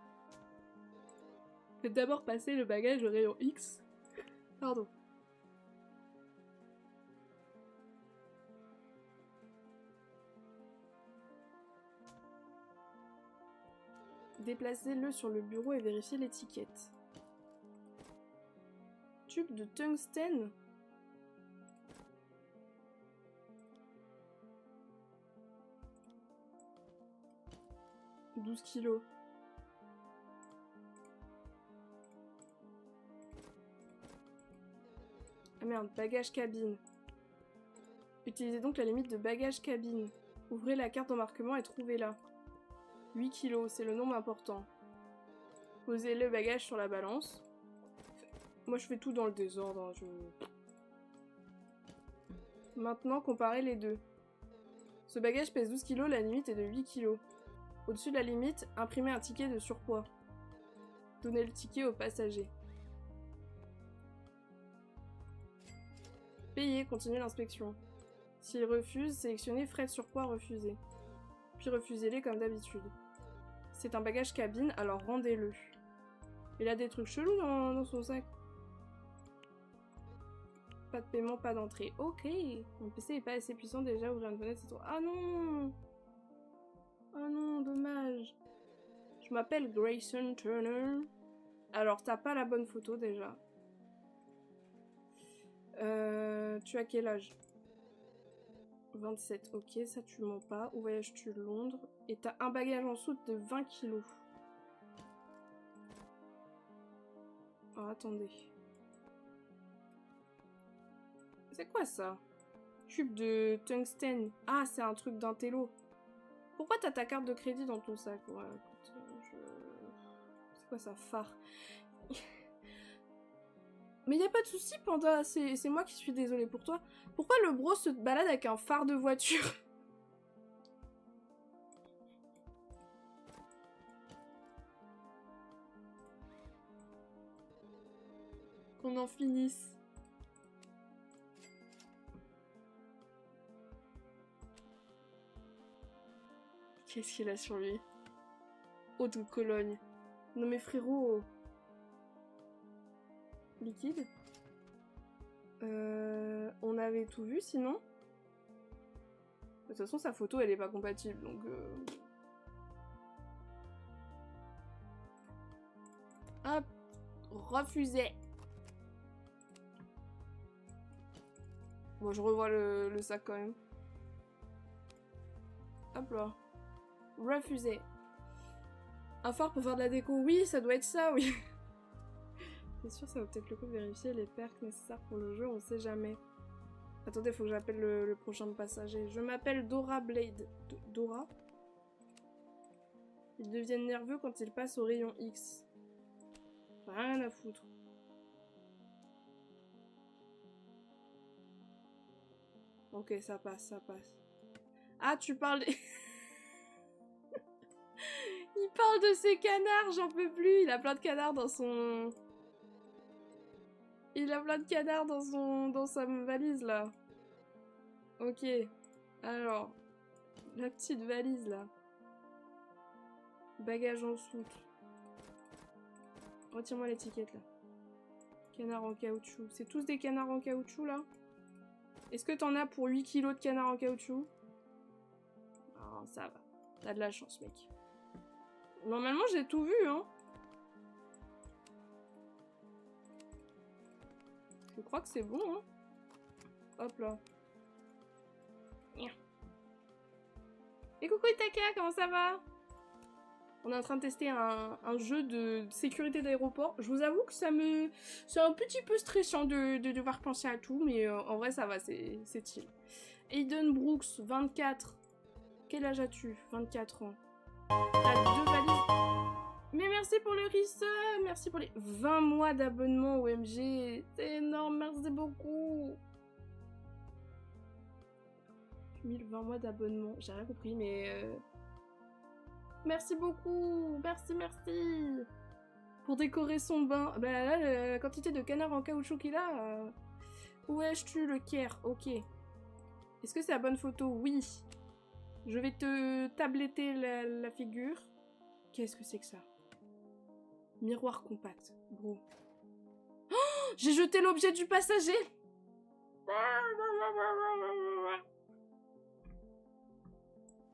Faites d'abord passer le bagage au rayon X. Pardon. Déplacez-le sur le bureau et vérifiez l'étiquette. Tube de tungstène. « 12 kilos. Ah merde, bagage cabine. Utilisez donc la limite de bagage cabine. Ouvrez la carte d'embarquement et trouvez-la. 8 kilos, c'est le nombre important. Posez le bagage sur la balance. Moi je fais tout dans le désordre. Hein, Maintenant, comparez les deux. Ce bagage pèse 12 kg, la limite est de 8 kg. Au-dessus de la limite, imprimez un ticket de surpoids. Donnez le ticket au passager. Payez, continuez l'inspection. S'il refuse, sélectionnez frais de surpoids refusés. Puis refusez-les comme d'habitude. C'est un bagage cabine, alors rendez-le. Il a des trucs chelous dans son sac. Pas de paiement, pas d'entrée. Ok. Mon PC est pas assez puissant déjà, ouvrir une fenêtre, c'est trop... Ah non! Ah non, dommage. Je m'appelle Grayson Turner. Alors, t'as pas la bonne photo déjà. Tu as quel âge? 27, ok, ça tu mens pas. Où voyages-tu? Londres. Et t'as un bagage en soute de 20 kilos. Oh, attendez. C'est quoi ça? Tube de tungstène. Ah, c'est un truc d'un télo. Pourquoi t'as ta carte de crédit dans ton sac? Ouais, écoute, c'est quoi ça? Phare. Mais y a pas de souci, Panda, c'est moi qui suis désolée pour toi. Pourquoi le bro se balade avec un phare de voiture? Qu'on en finisse. Qu'est-ce qu'il a sur lui? Eau de Cologne. Non mais frérot... Liquide. On avait tout vu sinon. De toute façon sa photo elle est pas compatible donc... Hop. Refusé. Bon je revois le sac quand même. Hop là. Refusé. Un phare pour faire de la déco. Oui ça doit être ça oui. C'est sûr, ça vaut peut-être le coup de vérifier les perks nécessaires pour le jeu, on sait jamais. Attendez, faut que j'appelle le prochain passager. Je m'appelle Dora Blade. Dora? Ils deviennent nerveux quand ils passent au rayon X. Rien à foutre. Ok, ça passe, ça passe. Ah, tu parles des... Il parle de ses canards, j'en peux plus. Il a plein de canards dans son... Il a plein de canards dans sa valise là. Ok. Alors. La petite valise là. Bagage en soute. Retire-moi l'étiquette là. Canard en caoutchouc. C'est tous des canards en caoutchouc là? Est-ce que t'en as pour 8 kilos de canards en caoutchouc? Non, ça va. T'as de la chance mec. Normalement j'ai tout vu hein. Je crois que c'est bon, hein. Hop là. Et coucou Itaka, comment ça va? On est en train de tester un jeu de sécurité d'aéroport. Je vous avoue que ça me... C'est un petit peu stressant de devoir penser à tout, mais en vrai ça va, c'est chill. Aiden Brooks, 24. Quel âge as-tu? 24 ans. T'as 2 valises. Mais merci pour le resub, merci pour les 20 mois d'abonnement OMG. C'est énorme, merci beaucoup. 1020 mois d'abonnement, j'ai rien compris, mais... Merci beaucoup, merci, merci. Pour décorer son bain. Bah là, la quantité de canard en caoutchouc qu'il a... Où es-tu le Caire? Ok. Est-ce que c'est la bonne photo? Oui. Je vais te tabletter la figure. Qu'est-ce que c'est que ça? Miroir compact. Gros. Oh, j'ai jeté l'objet du passager.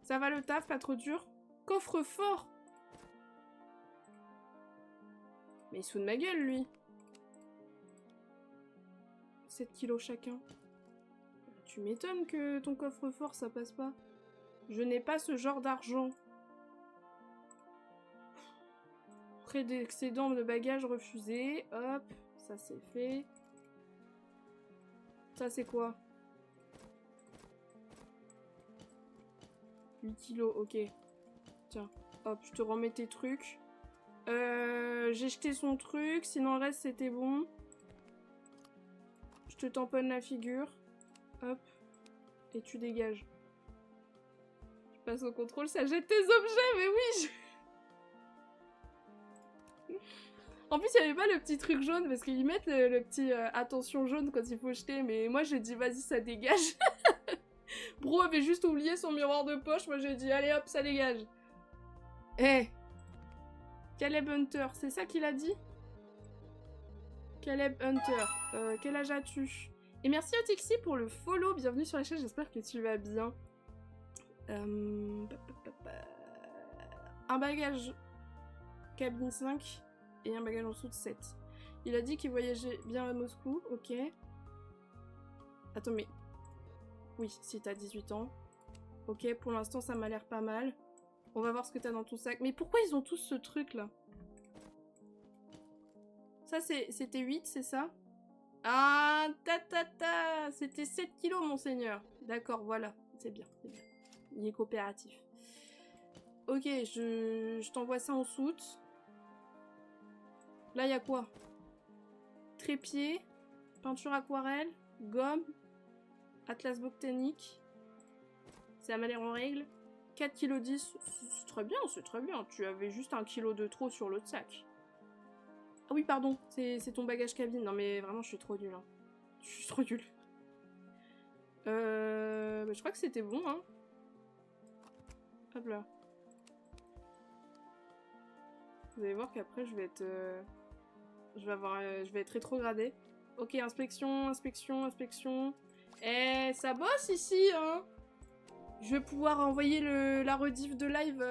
Ça va le taf, pas trop dur? Coffre-fort. Mais il se fout de ma gueule, lui. 7 kilos chacun. Tu m'étonnes que ton coffre-fort, ça passe pas. Je n'ai pas ce genre d'argent. Près d'excédent de bagages refusés. Hop, ça c'est fait. Ça c'est quoi? 8 kilos, ok. Tiens, hop, je te remets tes trucs. J'ai jeté son truc, sinon le reste c'était bon. Je te tamponne la figure. Hop. Et tu dégages. Je passe au contrôle, ça jette tes objets, mais oui En plus, il n'y avait pas le petit truc jaune, parce qu'ils mettent le petit attention jaune quand il faut jeter, mais moi j'ai dit vas-y, ça dégage. Bro avait juste oublié son miroir de poche, moi j'ai dit allez hop, ça dégage. Eh hey. Caleb Hunter, c'est ça qu'il a dit? Caleb Hunter, quel âge as-tu? Et merci Otixi pour le follow, bienvenue sur la chaîne, j'espère que tu vas bien. Un bagage cabine 5 et un bagage en dessous de 7. Il a dit qu'il voyageait bien à Moscou, ok. Attends, mais... Oui, si t'as 18 ans. Ok, pour l'instant ça m'a l'air pas mal. On va voir ce que t'as dans ton sac. Mais pourquoi ils ont tous ce truc là? Ça c'était 8, c'est ça? Ah, c'était 7 kilos, monseigneur. D'accord, voilà. C'est bien, c'est bien. Il est coopératif. Ok, je t'envoie ça en soute. Là, il y a quoi? Trépied, peinture aquarelle, gomme, atlas botanique. Ça m'a l'air en règle. 4,10 kg. C'est très bien, c'est très bien. Tu avais juste 1 kg de trop sur l'autre sac. Ah oui, pardon, c'est ton bagage cabine. Non mais vraiment, je suis trop nulle. Hein. Je suis trop nulle. Bah, je crois que c'était bon, hein. Hop là. Vous allez voir qu'après, je vais être... je vais être rétrogradée. Ok, inspection, inspection, inspection. Eh, ça bosse ici, hein. Je vais pouvoir envoyer la rediff de live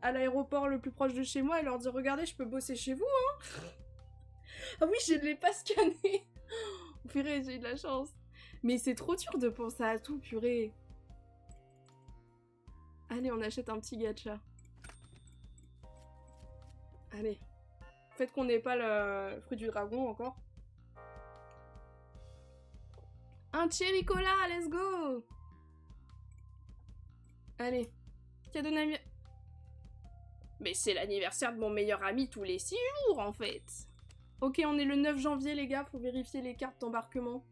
à l'aéroport le plus proche de chez moi et leur dire regardez, je peux bosser chez vous, hein. Ah oui, je ne l'ai pas scanné. Purée, j'ai eu de la chance. Mais c'est trop dur de penser à tout, purée. Allez, on achète un petit gacha. Allez. Faites qu'on n'ait pas le fruit du dragon encore. Un cherry cola, let's go. Allez. Cadeau d'anniversaire. Mais c'est l'anniversaire de mon meilleur ami tous les 6 jours, en fait. Ok, on est le 9 janvier, les gars, pour vérifier les cartes d'embarquement.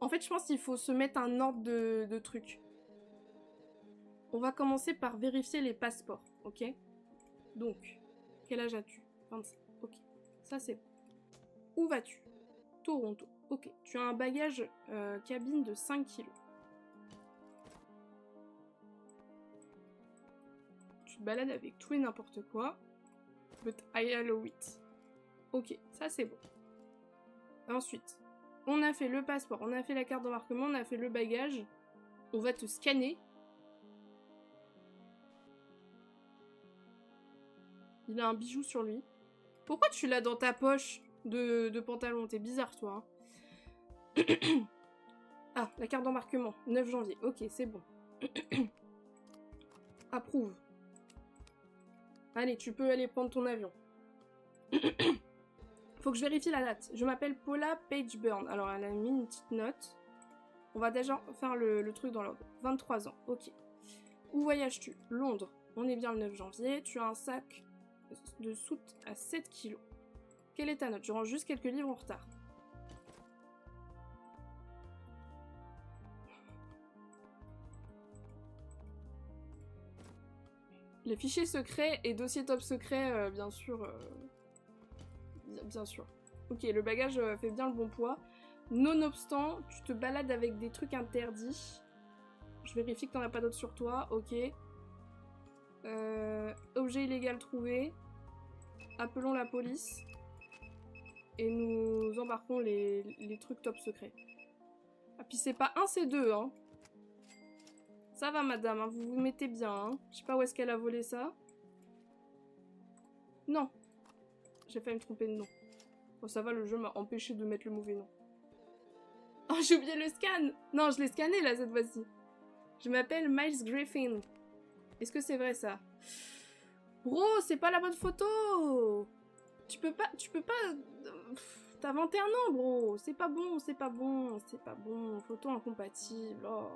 En fait, je pense qu'il faut se mettre un ordre de trucs. On va commencer par vérifier les passeports, ok? Donc, quel âge as-tu? 25, ok. Ça, c'est bon. Où vas-tu? Toronto, ok. Tu as un bagage cabine de 5 kg. Tu te balades avec tout et n'importe quoi. But I allow it. Ok, ça c'est bon. Ensuite, on a fait le passeport, on a fait la carte d'embarquement, on a fait le bagage. On va te scanner. Il a un bijou sur lui. Pourquoi tu l'as dans ta poche de pantalon? T'es bizarre, toi. Hein. Ah, la carte d'embarquement. 9 janvier. Ok, c'est bon. Approuve. Allez, tu peux aller prendre ton avion. Faut que je vérifie la date. Je m'appelle Paula Pageburn. Alors, elle a mis une petite note. On va déjà faire le truc dans l'ordre. 23 ans, ok. Où voyages-tu? Londres. On est bien le 9 janvier. Tu as un sac de soute à 7 kilos. Quelle est ta note? Je range juste quelques livres en retard. Les fichiers secrets et dossiers top secrets, bien sûr. Bien sûr. Ok, le bagage fait bien le bon poids. Nonobstant, tu te balades avec des trucs interdits. Je vérifie que t'en as pas d'autres sur toi. Ok. Objet illégal trouvé. Appelons la police. Et nous embarquons les trucs top secrets. Ah, puis c'est pas un, c'est deux, hein. Ça va, madame, hein, vous vous mettez bien, hein. Je sais pas où est-ce qu'elle a volé ça. Non. J'ai failli me tromper de nom. Bon, ça va, le jeu m'a empêché de mettre le mauvais nom. Oh, j'ai oublié le scan. Non, je l'ai scanné, là, cette fois-ci. Je m'appelle Miles Griffin. Est-ce que c'est vrai, ça? Bro, c'est pas la bonne photo. Tu peux pas... T'as 21 ans, bro. C'est pas bon, c'est pas bon, c'est pas bon. Photo incompatible. Oh.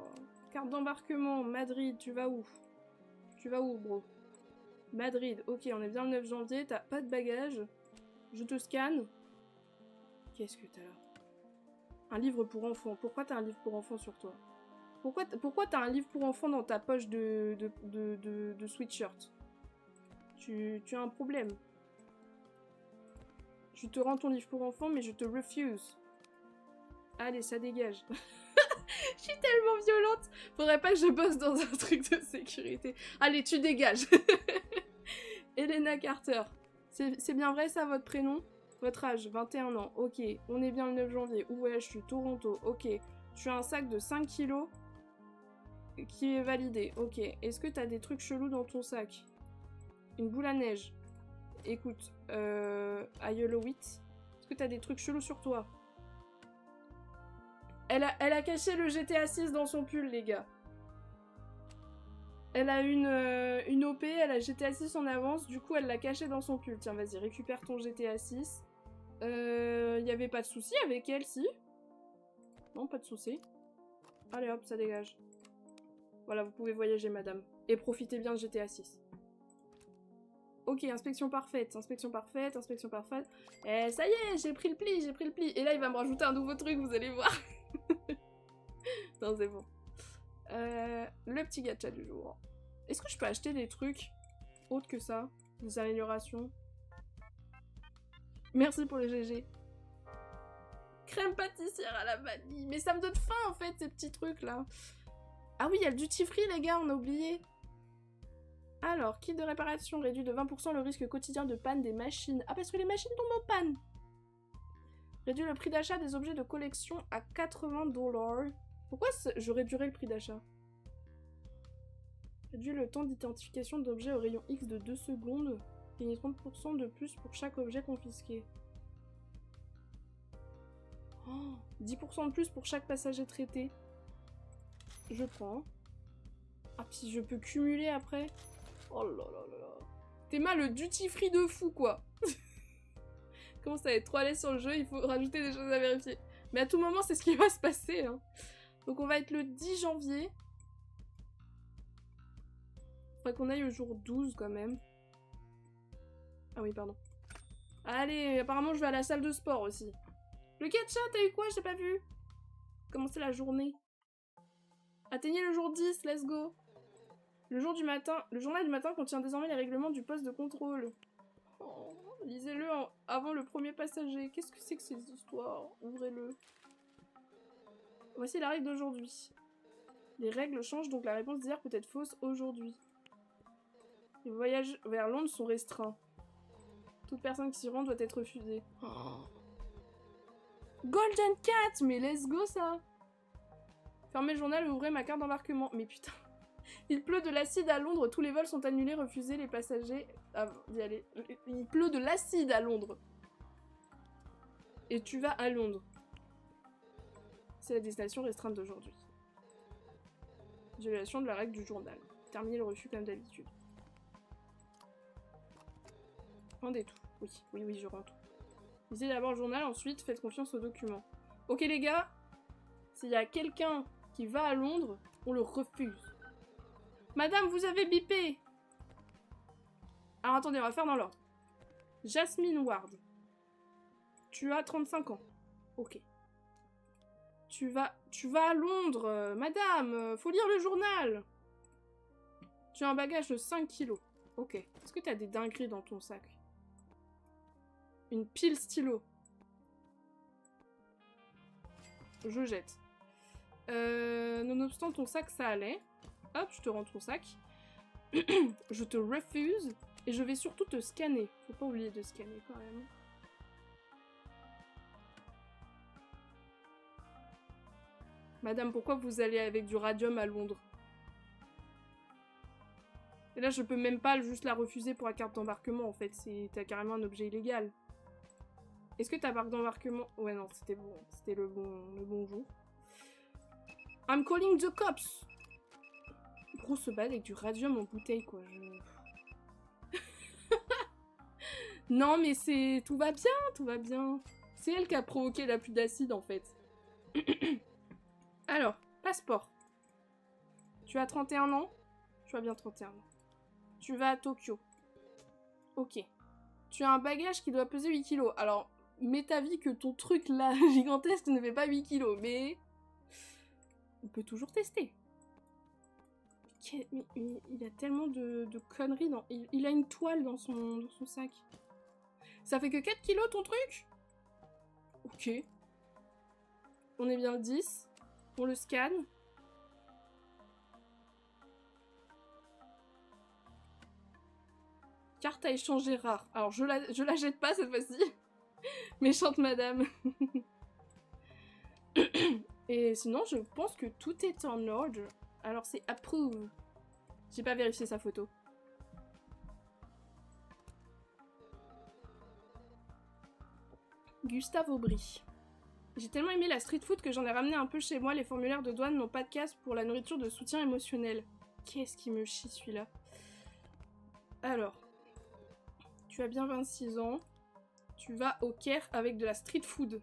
Carte d'embarquement, Madrid, tu vas où? Tu vas où, bro? Madrid, ok, on est bien le 9 janvier, t'as pas de bagages. Je te scanne. Qu'est-ce que t'as là? Un livre pour enfants. Pourquoi t'as un livre pour enfants sur toi? Pourquoi t'as un livre pour enfants dans ta poche de sweatshirt? Tu as un problème. Je te rends ton livre pour enfants, mais je te refuse. Allez, ça dégage. Je suis tellement violente. Faudrait pas que je bosse dans un truc de sécurité. Allez, tu dégages. Elena Carter. C'est bien vrai ça, votre prénom? Votre âge, 21 ans. Ok. On est bien le 9 janvier. Où voyages-tu? Toronto. Ok. Tu as un sac de 5 kilos qui est validé. Ok. Est-ce que t'as des trucs chelous dans ton sac? Une boule à neige. Écoute, à Yellowit. Est-ce que t'as des trucs chelous sur toi? Elle a caché le GTA 6 dans son pull, les gars. Elle a une OP, elle a GTA 6 en avance, du coup elle l'a caché dans son pull. Tiens, vas-y, récupère ton GTA 6. Y avait pas de souci avec elle, si? Non, pas de souci. Allez hop, ça dégage. Voilà, vous pouvez voyager, madame. Et profitez bien de GTA 6. Ok, inspection parfaite, inspection parfaite, inspection parfaite. Eh, ça y est, j'ai pris le pli, j'ai pris le pli. Et là, il va me rajouter un nouveau truc, vous allez voir. Non, c'est bon. Le petit gacha du jour. Est-ce que je peux acheter des trucs autres que ça? Des améliorations? Merci pour les GG. Crème pâtissière à la vanille. Mais ça me donne faim, en fait, ces petits trucs-là. Ah oui, il y a le duty free, les gars, on a oublié. Alors, kit de réparation réduit de 20% le risque quotidien de panne des machines. Ah, parce que les machines tombent en panne. Réduit le prix d'achat des objets de collection à 80$. Pourquoi je réduirais le prix d'achat? Réduit le temps d'identification d'objets au rayon X de 2 secondes. Gagnez 30% de plus pour chaque objet confisqué. Oh, 10% de plus pour chaque passager traité. Je prends. Ah, puis je peux cumuler après. Oh là là là là. T'es mal le duty free de fou, quoi. Comment ça va être trop à l'aise sur le jeu, il faut rajouter des choses à vérifier. Mais à tout moment, c'est ce qui va se passer. Hein. Donc on va être le 10 janvier. Faudrait qu'on aille au jour 12 quand même. Ah oui, pardon. Allez, apparemment je vais à la salle de sport aussi. Le catch-up, t'as eu quoi? J'ai pas vu. Commencer la journée. Atteignez le jour 10, let's go. Le journal du matin contient désormais les règlements du poste de contrôle. Oh, lisez-le avant le premier passager. Qu'est-ce que c'est que ces histoires? Ouvrez-le. Voici la règle d'aujourd'hui. Les règles changent, donc la réponse d'hier peut être fausse aujourd'hui. Les voyages vers Londres sont restreints. Toute personne qui s'y rend doit être refusée. Oh. Golden Cat, mais let's go ça. Fermez le journal et ouvrez ma carte d'embarquement. Mais putain. Il pleut de l'acide à Londres, tous les vols sont annulés, refusez les passagers d'y aller. Il pleut de l'acide à Londres. Et tu vas à Londres. C'est la destination restreinte d'aujourd'hui. Violation de la règle du journal. Terminez le refus comme d'habitude. Rendez tout. Oui, je rends tout. Lisez d'abord le journal, ensuite faites confiance aux documents. Ok les gars, S'il y a quelqu'un qui va à Londres, on le refuse. Madame, vous avez bipé. Alors attendez, on va faire dans l'ordre. Jasmine Ward. Tu as 35 ans. Ok. Tu vas à Londres, madame, faut lire le journal. Tu as un bagage de 5 kilos. Ok. Est-ce que tu as des dingueries dans ton sac? Une pile stylo. Je jette. Nonobstant ton sac, ça allait. Hop, je te rends ton sac. Je te refuse. Et je vais surtout te scanner. Faut pas oublier de scanner quand même. Madame, pourquoi vous allez avec du radium à Londres? Et là, je peux même pas juste la refuser pour la carte d'embarquement, en fait. T'as carrément un objet illégal. Est-ce que ta marque d'embarquement... Ouais, non, c'était bon. C'était le bon jour. I'm calling the cops. Gros, se balade avec du radium en bouteille, quoi. Non, mais c'est... Tout va bien, tout va bien. C'est elle qui a provoqué la pluie d'acide, en fait. Alors, passeport. Tu as 31 ans? Tu as bien 31 ans. Tu vas à Tokyo. Ok. Tu as un bagage qui doit peser 8 kilos. Alors, mets ta vie que ton truc là, gigantesque, ne fait pas 8 kilos, mais... On peut toujours tester. Mais il a tellement de conneries dans... Il a une toile dans son sac. Ça fait que 4 kilos ton truc? Ok. On est bien le 10. On le scanne. Carte à échanger rare. Alors, je la jette pas cette fois-ci. Méchante madame. Et sinon, je pense que tout est en ordre. Alors, c'est approve. J'ai pas vérifié sa photo. Gustave Aubry. J'ai tellement aimé la street food que j'en ai ramené un peu chez moi. Les formulaires de douane n'ont pas de casse pour la nourriture de soutien émotionnel. Qu'est-ce qui me chie celui-là? Alors, tu as bien 26 ans. Tu vas au Caire avec de la street food.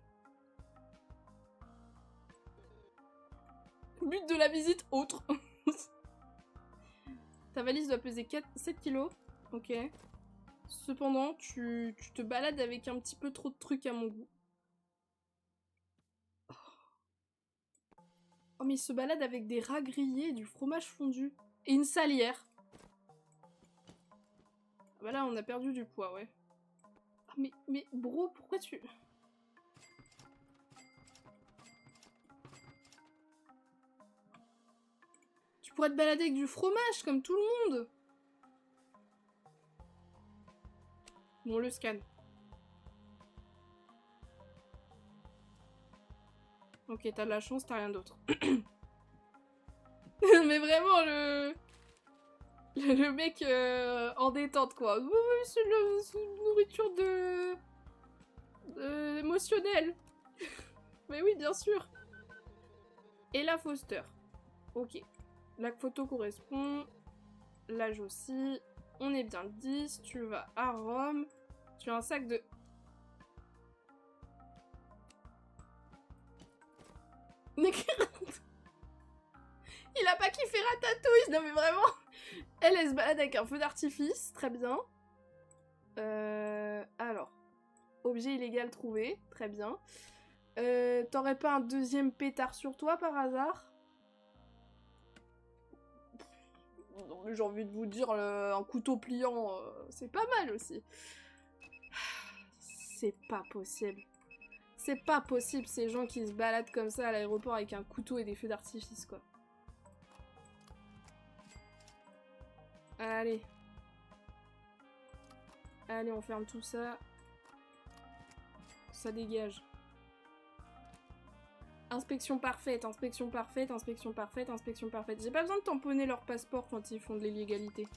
But de la visite, autre. Ta valise doit peser 7 kilos. Ok. Cependant, tu te balades avec un petit peu trop de trucs à mon goût. Oh, mais il se balade avec des rats grillés, du fromage fondu. Et une salière. Ah bah là, on a perdu du poids, ouais. Ah, mais bro, pourquoi tu... Tu pourrais te balader avec du fromage, comme tout le monde. Bon, on le scanne. Ok, t'as de la chance, t'as rien d'autre. Mais vraiment, le mec en détente, quoi. Oui, c'est une nourriture émotionnelle. Mais oui, bien sûr. Et la Foster. Ok. La photo correspond. L'âge aussi. On est bien le 10. Tu vas à Rome. Tu as un sac de... Il a pas kiffé Ratatouille. Non mais vraiment. Elle se balade avec un feu d'artifice. Très bien. Alors. Objet illégal trouvé. Très bien. T'aurais pas un deuxième pétard sur toi par hasard? Non mais j'ai envie de vous dire, un couteau pliant, c'est pas mal aussi. C'est pas possible. C'est pas possible ces gens qui se baladent comme ça à l'aéroport avec un couteau et des feux d'artifice, quoi. Allez. Allez, on ferme tout ça. Ça dégage. Inspection parfaite, inspection parfaite, inspection parfaite, inspection parfaite. J'ai pas besoin de tamponner leur passeport quand ils font de l'illégalité.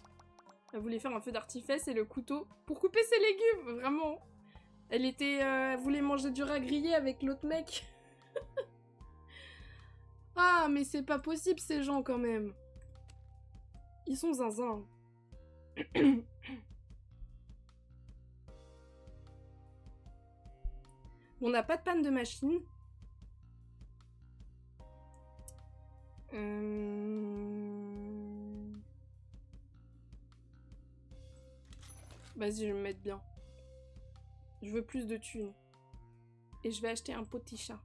Elle voulait faire un feu d'artifice et le couteau pour couper ses légumes, vraiment. Elle voulait manger du rat grillé avec l'autre mec. Ah, mais c'est pas possible ces gens quand même. Ils sont zinzin. On n'a pas de panne de machine. Vas-y, je vais me mettre bien. Je veux plus de thunes. Et je vais acheter un petit chat.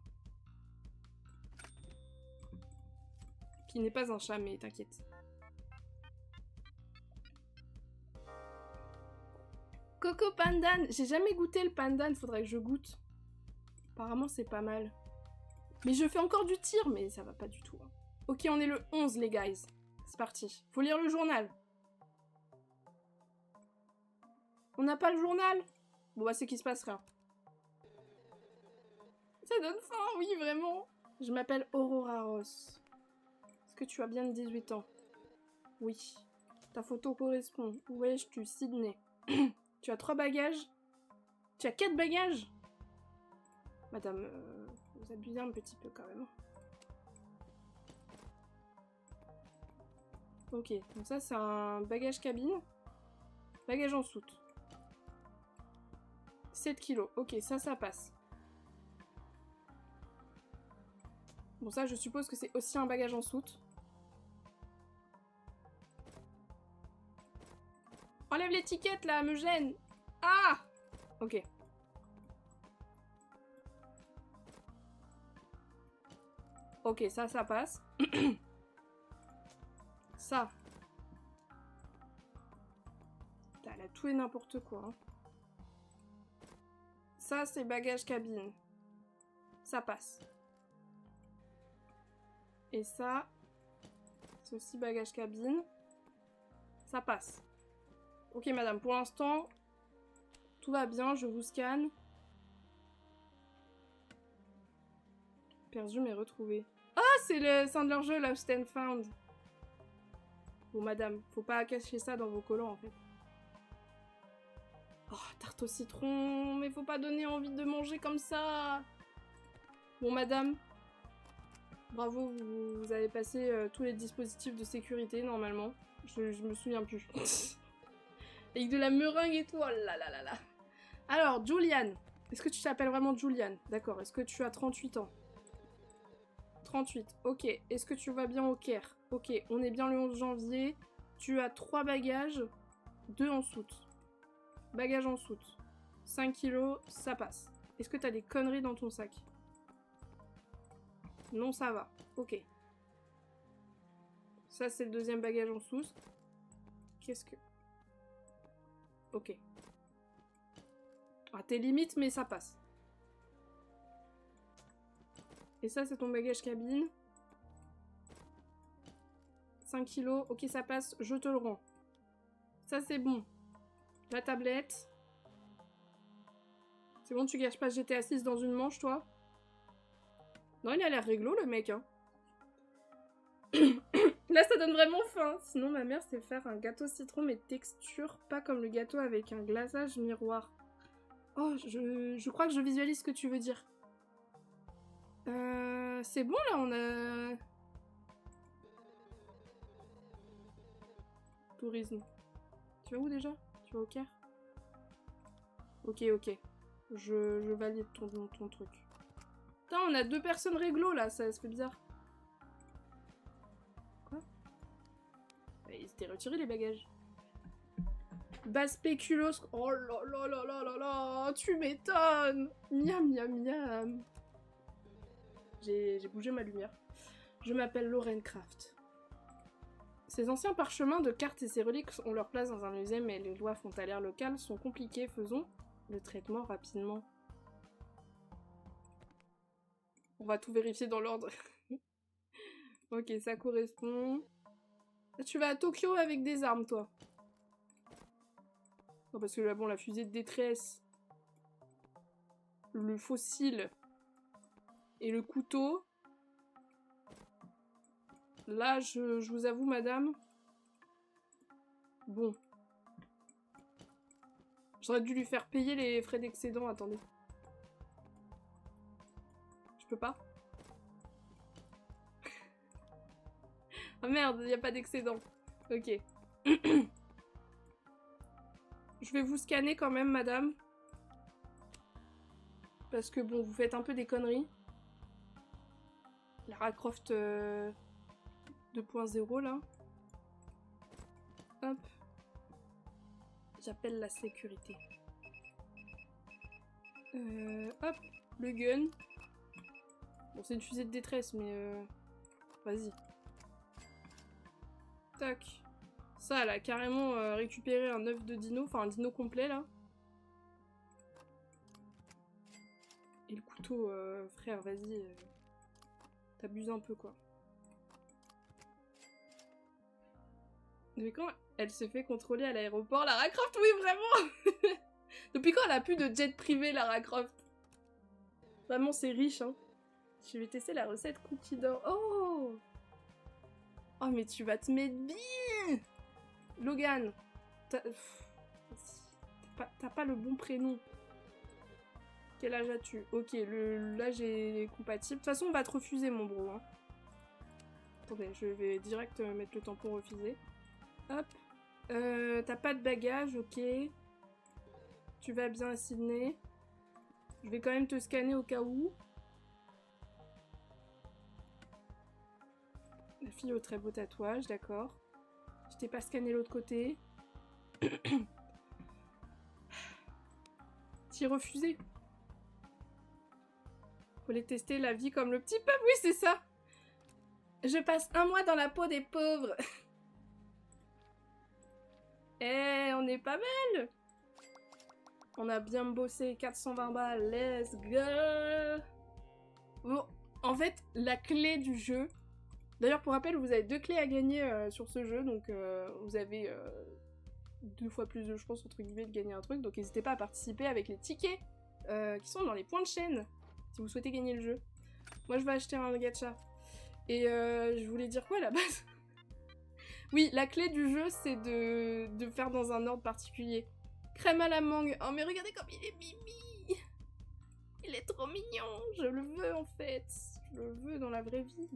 Qui n'est pas un chat, mais t'inquiète. Coco Pandan. J'ai jamais goûté le pandan, faudrait que je goûte. Apparemment, c'est pas mal. Mais je fais encore du tir, mais ça va pas du tout. Ok, on est le 11, les guys. C'est parti. Faut lire le journal. On n'a pas le journal? Bon, bah, c'est qu'il se passe rien. Ça donne faim, oui, vraiment. Je m'appelle Aurora Ross. Est-ce que tu as bien 18 ans? Oui. Ta photo correspond. Où es-tu, Sydney? Tu as 3 bagages? Tu as 4 bagages? Madame, vous abusez un petit peu quand même. Ok, donc ça c'est un bagage cabine. Bagage en soute. 7 kilos. Ok, ça passe. Bon, ça je suppose que c'est aussi un bagage en soute. Enlève l'étiquette là, elle me gêne. Ah! Ok. Ok, ça passe. Ça. Putain, elle a tout et n'importe quoi. Hein. Ça, c'est bagage cabine. Ça passe. Et ça, c'est aussi bagage cabine. Ça passe. Ok, madame, pour l'instant, tout va bien, je vous scanne. Perdu mais retrouvé. Ah, c'est le sein de leur jeu, Lost and Found. Bon, madame, faut pas cacher ça dans vos collants, en fait. Oh, tarte au citron, mais faut pas donner envie de manger comme ça. Bon, madame, bravo, vous avez passé tous les dispositifs de sécurité, normalement. Je me souviens plus. Avec de la meringue et tout, oh là là là là. Alors, Julian, est-ce que tu t'appelles vraiment Julian? D'accord, est-ce que tu as 38 ans? 38, ok. Est-ce que tu vas bien au Caire? Ok, on est bien le 11 janvier. Tu as 3 bagages, 2 en soute. Bagages en soute. 5 kilos, ça passe. Est-ce que t'as des conneries dans ton sac? Non, ça va. Ok. Ça, c'est le deuxième bagage en soute. Qu'est-ce que... Ok. Ah, t'es limite, mais ça passe. Et ça, c'est ton bagage cabine. 5 kilos. Ok, ça passe. Je te le rends. Ça, c'est bon. La tablette. C'est bon, tu gâches pas GTA 6 dans une manche, toi? Non, il a l'air réglo, le mec, hein. Là, ça donne vraiment faim. Sinon, ma mère sait faire un gâteau citron, mais texture, pas comme le gâteau avec un glaçage miroir. Oh, je crois que je visualise ce que tu veux dire. C'est bon, là, on a... Tourisme. Tu vas où, déjà? Tu vas au Caire? Ok, ok. Je valide ton truc. Putain, on a 2 personnes réglo, là, ça se fait bizarre. Quoi? Ils étaient retirés, les bagages. Bas spéculoos. Oh là là là là là là, tu m'étonnes. Miam miam miam. J'ai bougé ma lumière. Je m'appelle Lauren Craft. Ces anciens parchemins de cartes et ces reliques ont leur place dans un musée, mais les lois frontalières locales sont compliquées. Faisons le traitement rapidement. On va tout vérifier dans l'ordre. Ok, ça correspond. Tu vas à Tokyo avec des armes, toi. Non, parce que là, bon, la fusée de détresse, le fossile et le couteau. Là, je vous avoue, madame. Bon. J'aurais dû lui faire payer les frais d'excédent. Attendez. Je peux pas? Ah merde, il n'y a pas d'excédent. Ok. Je vais vous scanner quand même, madame. Parce que bon, vous faites un peu des conneries. Lara Croft... 2.0 là. Hop. J'appelle la sécurité. Hop, le gun. Bon, c'est une fusée de détresse, mais vas-y. Tac. Ça, elle a carrément récupéré un œuf de dino, enfin un dino complet là. Et le couteau, frère, vas-y. T'abuses un peu quoi. Depuis quand elle se fait contrôler à l'aéroport, Lara Croft? Oui, vraiment. Depuis quand elle a plus de jet privé, Lara Croft? Vraiment, c'est riche, hein. Je vais tester la recette cookie d'or. Oh! Oh, mais tu vas te mettre bien! Logan, t'as pas le bon prénom. Quel âge as-tu? Ok, l'âge est compatible. De toute façon, on va te refuser, mon bro. Hein. Attendez, je vais direct mettre le tampon refusé. Hop. T'as pas de bagages, ok. Tu vas bien à Sydney. Je vais quand même te scanner au cas où. La fille au très beau tatouage, d'accord. Je t'ai pas scanné l'autre côté. T'y refusé. Faut les tester la vie comme le petit peuple, oui c'est ça. Je passe un mois dans la peau des pauvres. Eh, on est pas mal. On a bien bossé, 420 balles, let's go. Bon, en fait, la clé du jeu... D'ailleurs, pour rappel, vous avez 2 clés à gagner sur ce jeu, donc vous avez 2 fois plus de chances, entre guillemets, de gagner un truc, donc n'hésitez pas à participer avec les tickets qui sont dans les points de chaîne, si vous souhaitez gagner le jeu. Moi, je vais acheter un gacha. Et je voulais dire quoi, à la base? Oui, la clé du jeu, c'est de faire dans un ordre particulier. Crème à la mangue. Oh, mais regardez comme il est mimi. Il est trop mignon. Je le veux, en fait. Je le veux dans la vraie vie.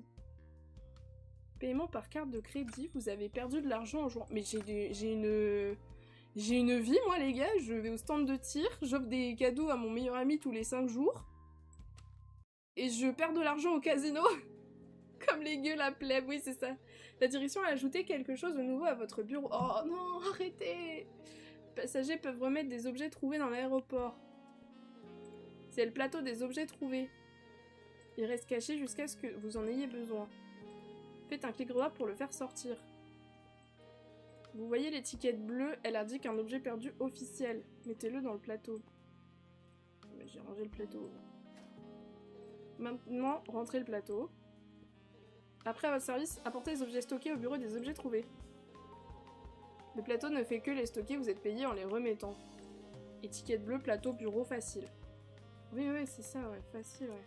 Paiement par carte de crédit. Vous avez perdu de l'argent en jouant. Mais j'ai une vie, moi, les gars. Je vais au stand de tir. J'offre des cadeaux à mon meilleur ami tous les 5 jours. Et je perds de l'argent au casino. Comme les gueules à plèbe, oui, c'est ça. La direction a ajouté quelque chose de nouveau à votre bureau. Oh non, arrêtez! Les passagers peuvent remettre des objets trouvés dans l'aéroport. C'est le plateau des objets trouvés. Il reste caché jusqu'à ce que vous en ayez besoin. Faites un clic droit pour le faire sortir. Vous voyez l'étiquette bleue, elle indique un objet perdu officiel. Mettez-le dans le plateau. J'ai rangé le plateau. Maintenant, rentrez le plateau. Après, à votre service, apportez les objets stockés au bureau des objets trouvés. Le plateau ne fait que les stocker, vous êtes payé en les remettant. Étiquette bleue, plateau, bureau, facile. Oui, oui, c'est ça, ouais, facile, ouais.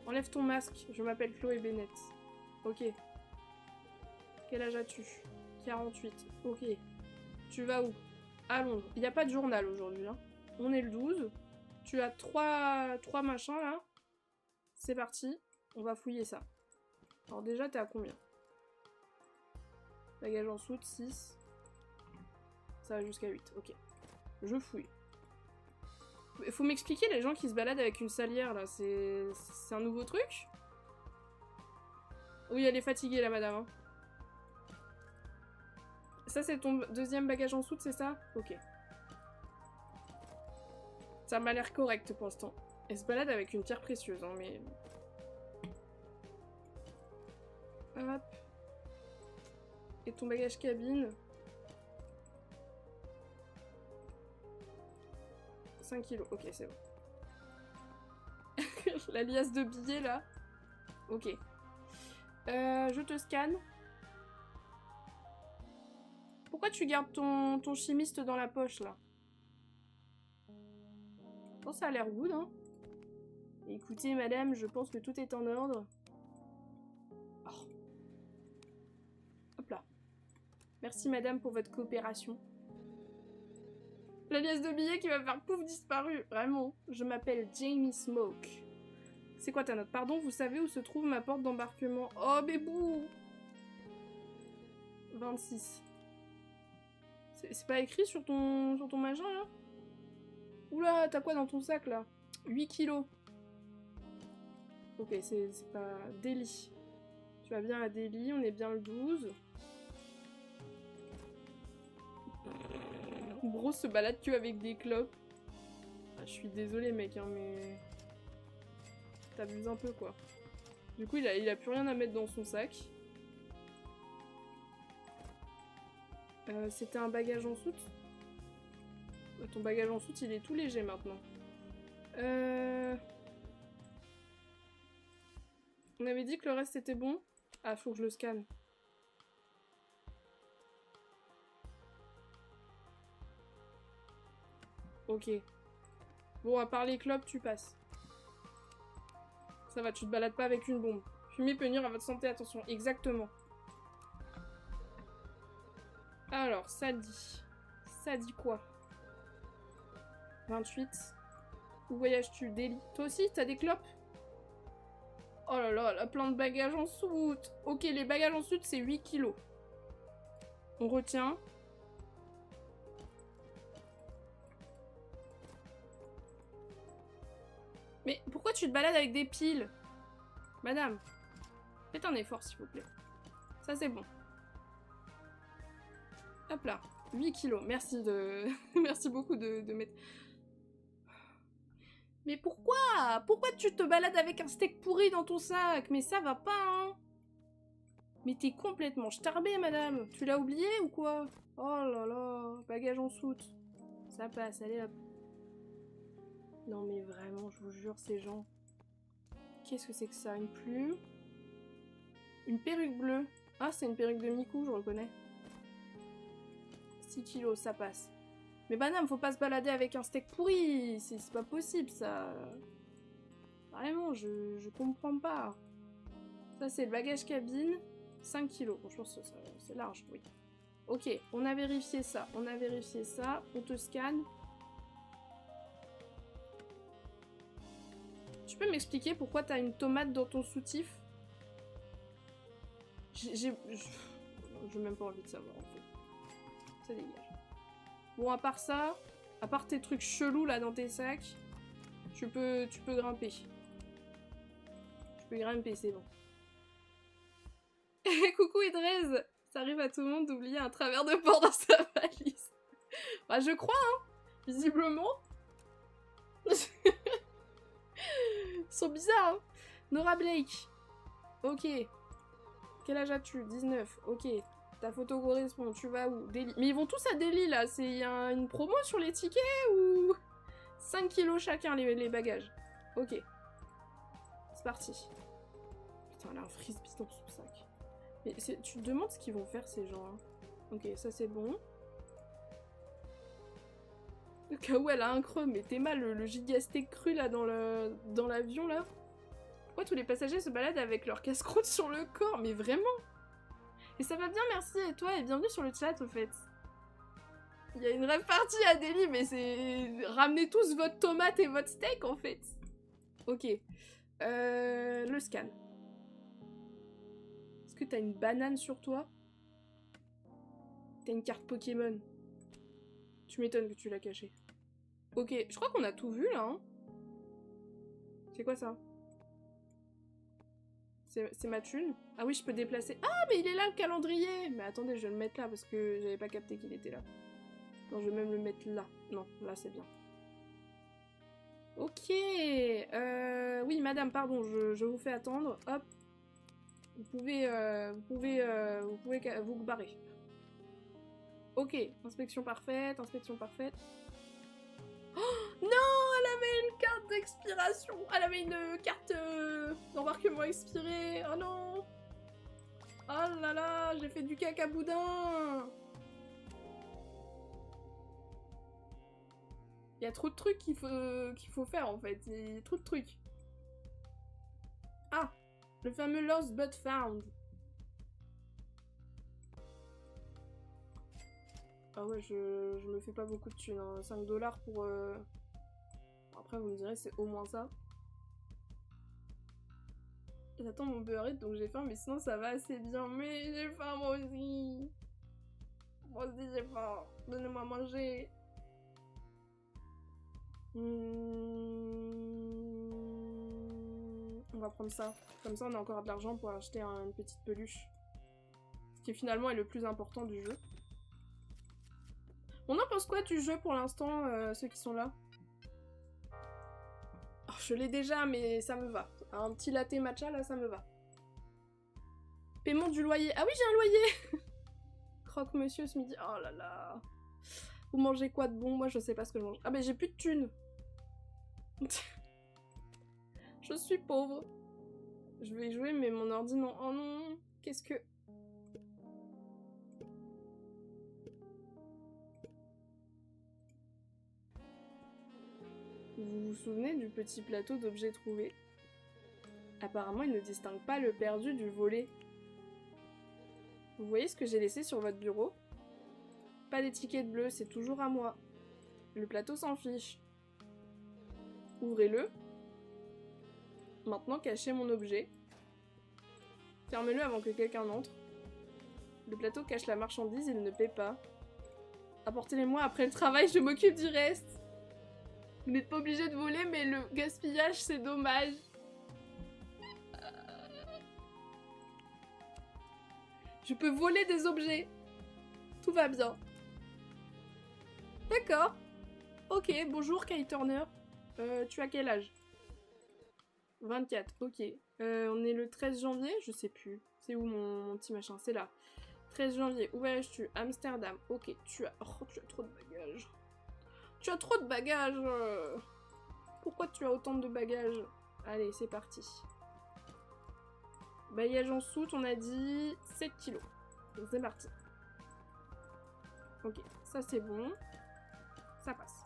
Enlève ton masque, je m'appelle Chloé Bennett. Ok. Quel âge as-tu? 48. Ok. Tu vas où? À Londres. Il n'y a pas de journal aujourd'hui, hein. On est le 12. Tu as 3 machins, là. C'est parti. On va fouiller ça. Alors déjà, t'es à combien? Bagage en soute, 6. Ça va jusqu'à 8, ok. Je fouille. Faut m'expliquer les gens qui se baladent avec une salière, là. C'est un nouveau truc? Oui, elle est fatiguée, la madame. Hein. Ça, c'est ton deuxième bagage en soute, c'est ça? Ok. Ça m'a l'air correct pour l'instant. Elle se balade avec une pierre précieuse, hein, mais... Hop. Et ton bagage cabine. 5 kilos. Ok, c'est bon. La liasse de billets, là. Ok. Je te scanne. Pourquoi tu gardes ton chimiste dans la poche, là? Bon, ça a l'air good, hein. Écoutez, madame, je pense que tout est en ordre. Oh. Hop là. Merci, madame, pour votre coopération. La liasse de billets qui va faire pouf disparu. Vraiment. Je m'appelle Jamie Smoke. C'est quoi ta note? Pardon, vous savez où se trouve ma porte d'embarquement? Oh, bébou! 26. C'est pas écrit sur ton machin, là? Oula, t'as quoi dans ton sac, là? 8 kilos. Ok, c'est pas... Délit. Tu vas bien à Delhi, on est bien le 12. Bro se balade que avec des clopes. Ah, je suis désolée mec, hein, mais... T'abuses un peu quoi. Du coup, il a plus rien à mettre dans son sac. C'était un bagage en soute. Ton bagage en soute, il est tout léger maintenant. On avait dit que le reste était bon. Ah, faut que je le scanne. Ok. Bon, à part les clopes, tu passes. Ça va, tu te balades pas avec une bombe. Fumer peut nuire à votre santé, attention. Exactement. Alors, ça dit... Ça dit quoi? 28. Où voyages-tu? Delhi. Toi aussi, t'as des clopes? Oh là là, elle a plein de bagages en soute. Ok, les bagages en soute, c'est 8 kilos. On retient. Mais pourquoi tu te balades avec des piles? Madame, faites un effort, s'il vous plaît. Ça, c'est bon. Hop là. 8 kilos. Merci de... Merci beaucoup de mettre... Mais pourquoi? Pourquoi tu te balades avec un steak pourri dans ton sac? Mais ça va pas, hein? Mais t'es complètement starbée, madame. Tu l'as oublié ou quoi? Oh là là. Bagage en soute. Ça passe, allez hop. Non mais vraiment, je vous jure, ces gens... Qu'est-ce que c'est que ça? Une plume? Une perruque bleue. Ah, c'est une perruque de Miku, je reconnais. 6 kilos, ça passe. Mais madame, faut pas se balader avec un steak pourri. C'est pas possible, ça. Vraiment, je comprends pas. Ça, c'est le bagage cabine. 5 kilos. Bon, je pense que c'est large, oui. Ok, on a vérifié ça. On a vérifié ça. On te scanne. Tu peux m'expliquer pourquoi t'as une tomate dans ton soutif? J'ai même pas envie de savoir, en fait. Ça dégage. Bon, à part ça, à part tes trucs chelous là dans tes sacs, tu peux grimper. Tu peux grimper, c'est bon. Coucou Idrez! Ça arrive à tout le monde d'oublier un travers de porc dans sa valise. Bah je crois, hein! Visiblement. Ils sont bizarres, hein! Nora Blake. Ok. Quel âge as-tu? 19. Ok. Ta photo correspond. Tu vas où? Delhi. Mais ils vont tous à Delhi, là. Il y a une promo sur les tickets ou... 5 kilos chacun, les bagages. Ok. C'est parti. Putain, elle a un frisbee dans son sac. Mais tu te demandes ce qu'ils vont faire, ces gens. Hein. Ok, ça c'est bon. Au cas où elle a un creux, mais t'es mal, le gigastek cru, là, dans l'avion, là. Pourquoi tous les passagers se baladent avec leur casse-croûte sur le corps? Mais vraiment? Et ça va bien, merci, et toi, et bienvenue sur le chat, au fait. Il y a une rêve partie à Delhi, mais c'est... Ramenez tous votre tomate et votre steak, en fait. Ok. Le scan. Est-ce que t'as une banane sur toi? T'as une carte Pokémon. Tu m'étonnes que tu l'as cachée. Ok, je crois qu'on a tout vu, là, hein. C'est quoi, ça? C'est ma thune. Ah oui, je peux déplacer. Ah, mais il est là, le calendrier! Mais attendez, je vais le mettre là, parce que j'avais pas capté qu'il était là. Non, je vais même le mettre là. Non, là, c'est bien. Ok. Oui, madame, pardon, je vous fais attendre. Hop. Vous pouvez vous barrer. Ok. Inspection parfaite, inspection parfaite. Oh non, elle avait une carte d'expiration. Elle avait une carte d'embarquement expirée. Oh non. Oh là là, j'ai fait du caca boudin. Il y a trop de trucs qu'il faut faire en fait. Il y a trop de trucs. Ah, le fameux Lost But Found. Ah ouais, je me fais pas beaucoup de thunes. Hein. 5 $ pour... Après, vous me direz, c'est au moins ça. J'attends mon beurre, donc j'ai faim, mais sinon ça va assez bien. Mais j'ai faim, moi aussi. Moi aussi, j'ai faim. Donnez-moi à manger. On On va prendre ça. Comme ça, on a encore de l'argent pour acheter une petite peluche. Ce qui finalement est le plus important du jeu. On en pense quoi du jeu pour l'instant, ceux qui sont là? Oh, je l'ai déjà, mais ça me va. Un petit latte matcha, là, ça me va. Paiement du loyer. Ah oui, j'ai un loyer. Croque-monsieur ce midi. Oh là là. Vous mangez quoi de bon? Moi, je sais pas ce que je mange. Ah mais j'ai plus de thunes. Je suis pauvre. Je vais jouer, mais mon ordi, non. Oh non. Qu'est-ce que... Vous vous souvenez du petit plateau d'objets trouvés? Apparemment, il ne distingue pas le perdu du volé. Vous voyez ce que j'ai laissé sur votre bureau? Pas d'étiquette bleue, c'est toujours à moi. Le plateau s'en fiche. Ouvrez-le. Maintenant, cachez mon objet. Fermez-le avant que quelqu'un n'entre. Le plateau cache la marchandise, il ne paie pas. Apportez-les-moi après le travail, je m'occupe du reste. Vous n'êtes pas obligé de voler, mais le gaspillage, c'est dommage. Je peux voler des objets. Tout va bien. D'accord. Ok, bonjour Kai Turner. Tu as quel âge? 24, ok. On est le 13 janvier, je sais plus. C'est où mon petit machin? C'est là. 13 janvier, où voyages-tu? Amsterdam. Ok, tu as trop de bagages. Tu as trop de bagages. Pourquoi tu as autant de bagages? Allez, c'est parti. Bagage en soute, on a dit 7 kilos. Donc c'est parti. Ok, ça c'est bon. Ça passe.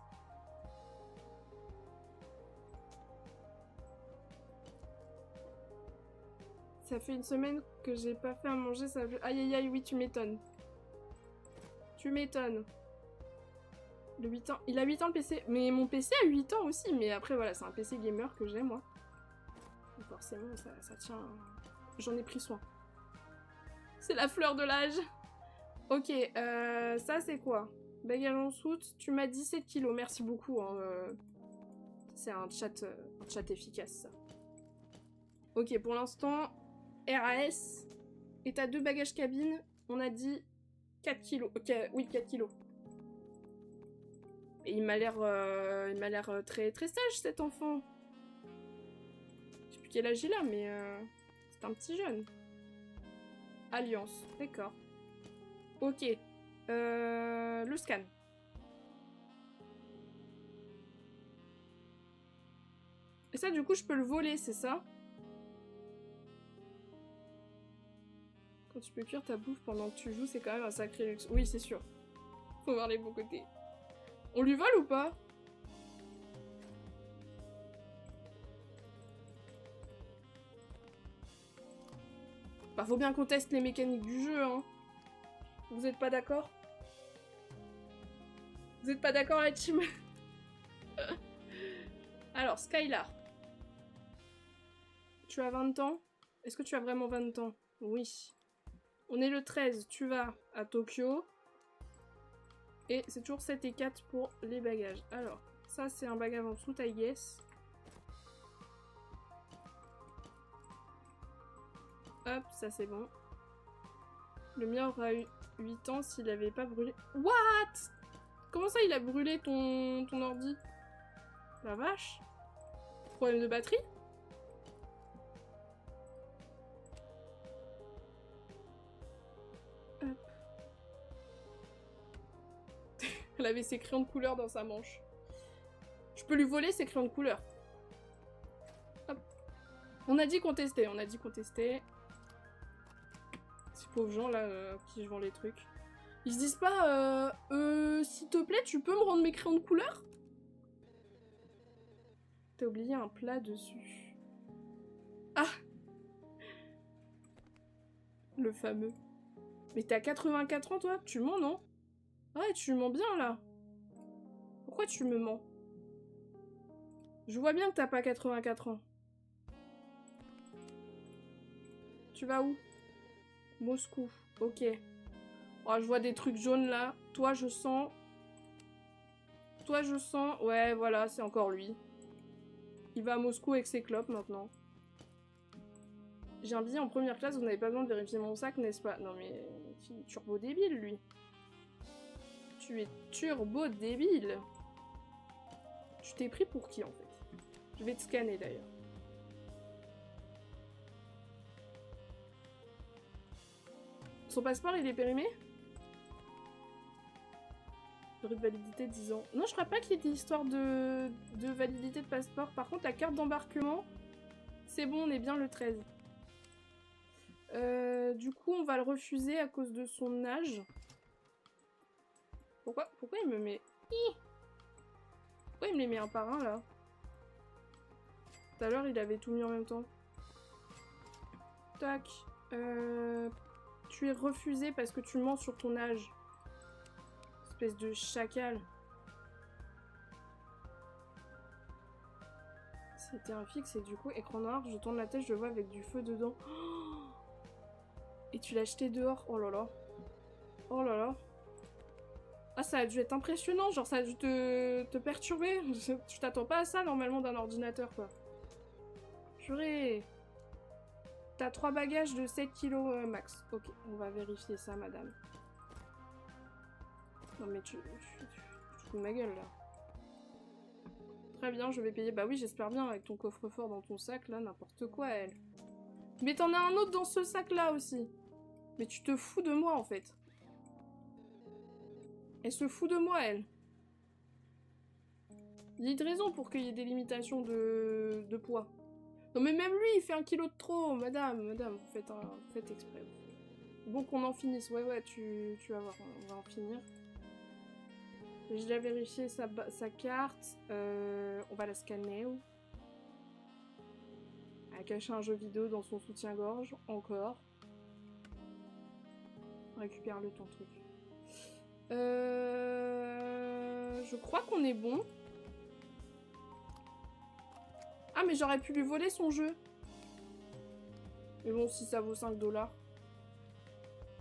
Ça fait une semaine que j'ai pas fait à manger, ça fait... Aïe aïe aïe, oui, tu m'étonnes. Tu m'étonnes. Le 8 ans... Il a 8 ans le PC. Mais mon PC a 8 ans aussi. Mais après, voilà, c'est un PC gamer que j'ai, moi. Donc forcément, ça tient... J'en ai pris soin. C'est la fleur de l'âge. Ok, ça c'est quoi? Bagage en soute, tu m'as 17 kilos. Merci beaucoup. Hein, c'est un chat efficace, ça. Ok, pour l'instant... RAS, et t'as 2 bagages cabine, on a dit 4 kilos. Ok, oui, 4 kilos. Et il m'a l'air très, très sage, cet enfant. Je sais plus quel âge il a, mais c'est un petit jeune. Alliance, d'accord. Ok. Le scan. Et ça, du coup, je peux le voler, c'est ça? Quand tu peux cuire ta bouffe pendant que tu joues, c'est quand même un sacré luxe. Oui, c'est sûr. Faut voir les bons côtés. On lui vole ou pas? Bah, faut bien qu'on teste les mécaniques du jeu, hein. Vous êtes pas d'accord? Vous êtes pas d'accord, la team? Alors, Skylar. Tu as 20 ans? Est-ce que tu as vraiment 20 ans? Oui. On est le 13, tu vas à Tokyo. Et c'est toujours 7 et 4 pour les bagages. Alors, ça c'est un bagage en dessous, I guess. Hop, ça c'est bon. Le mien aura eu 8 ans s'il avait pas brûlé... What? Comment ça il a brûlé ton ordi? La vache. Problème de batterie? Elle avait ses crayons de couleur dans sa manche. Je peux lui voler ses crayons de couleur. Hop. On a dit qu'on testait, Ces pauvres gens là, qui je vends les trucs. Ils se disent pas, s'il te plaît, tu peux me rendre mes crayons de couleur? T'as oublié un plat dessus. Ah! Le fameux. Mais t'as 84 ans toi? Tu mens, non? Ouais, tu mens bien là. Pourquoi tu me mens? Je vois bien que t'as pas 84 ans. Tu vas où? Moscou. Ok. Oh, je vois des trucs jaunes là. Toi, je sens... Ouais, voilà, c'est encore lui. Il va à Moscou avec ses clopes maintenant. J'ai un billet en première classe, vous n'avez pas besoin de vérifier mon sac, n'est-ce pas? Non mais... turbo débile, lui. Tu es turbo débile. Tu t'es pris pour qui, en fait? Je vais te scanner, d'ailleurs. Son passeport, il est périmé? Durée de validité 10 ans. Non, je crois pas qu'il y ait des histoires de validité de passeport. Par contre, la carte d'embarquement, c'est bon, on est bien le 13. Du coup, on va le refuser à cause de son âge. Pourquoi il me met... Pourquoi il me les met un par un, là? Tout à l'heure, il avait tout mis en même temps. Tac. Tu es refusé parce que tu mens sur ton âge. Espèce de chacal. C'était un fixe et du coup, écran noir, je tourne la tête, je le vois avec du feu dedans. Oh, et tu l'as acheté dehors. Oh là là. Oh là là. Ah, ça a dû être impressionnant, genre ça a dû te perturber. Tu t'attends pas à ça normalement d'un ordinateur, quoi. Purée. T'as 3 bagages de 7 kilos max. Ok, on va vérifier ça, madame. Non mais tu fous de ma gueule, là. Très bien, je vais payer. Bah oui, j'espère bien, avec ton coffre-fort dans ton sac, là, n'importe quoi, elle. Mais t'en as un autre dans ce sac-là aussi. Mais tu te fous de moi, en fait. Elle se fout de moi, elle. Il y a de raison pour qu'il y ait des limitations de poids. Non mais même lui, il fait 1 kilo de trop, madame, vous faites exprès. Bon qu'on en finisse, ouais, tu vas voir, on va en finir. J'ai déjà vérifié sa carte, on va la scanner. Elle a caché un jeu vidéo dans son soutien-gorge, encore. Récupère-le ton truc. Je crois qu'on est bon. Ah mais j'aurais pu lui voler son jeu. Mais bon, si ça vaut 5 $.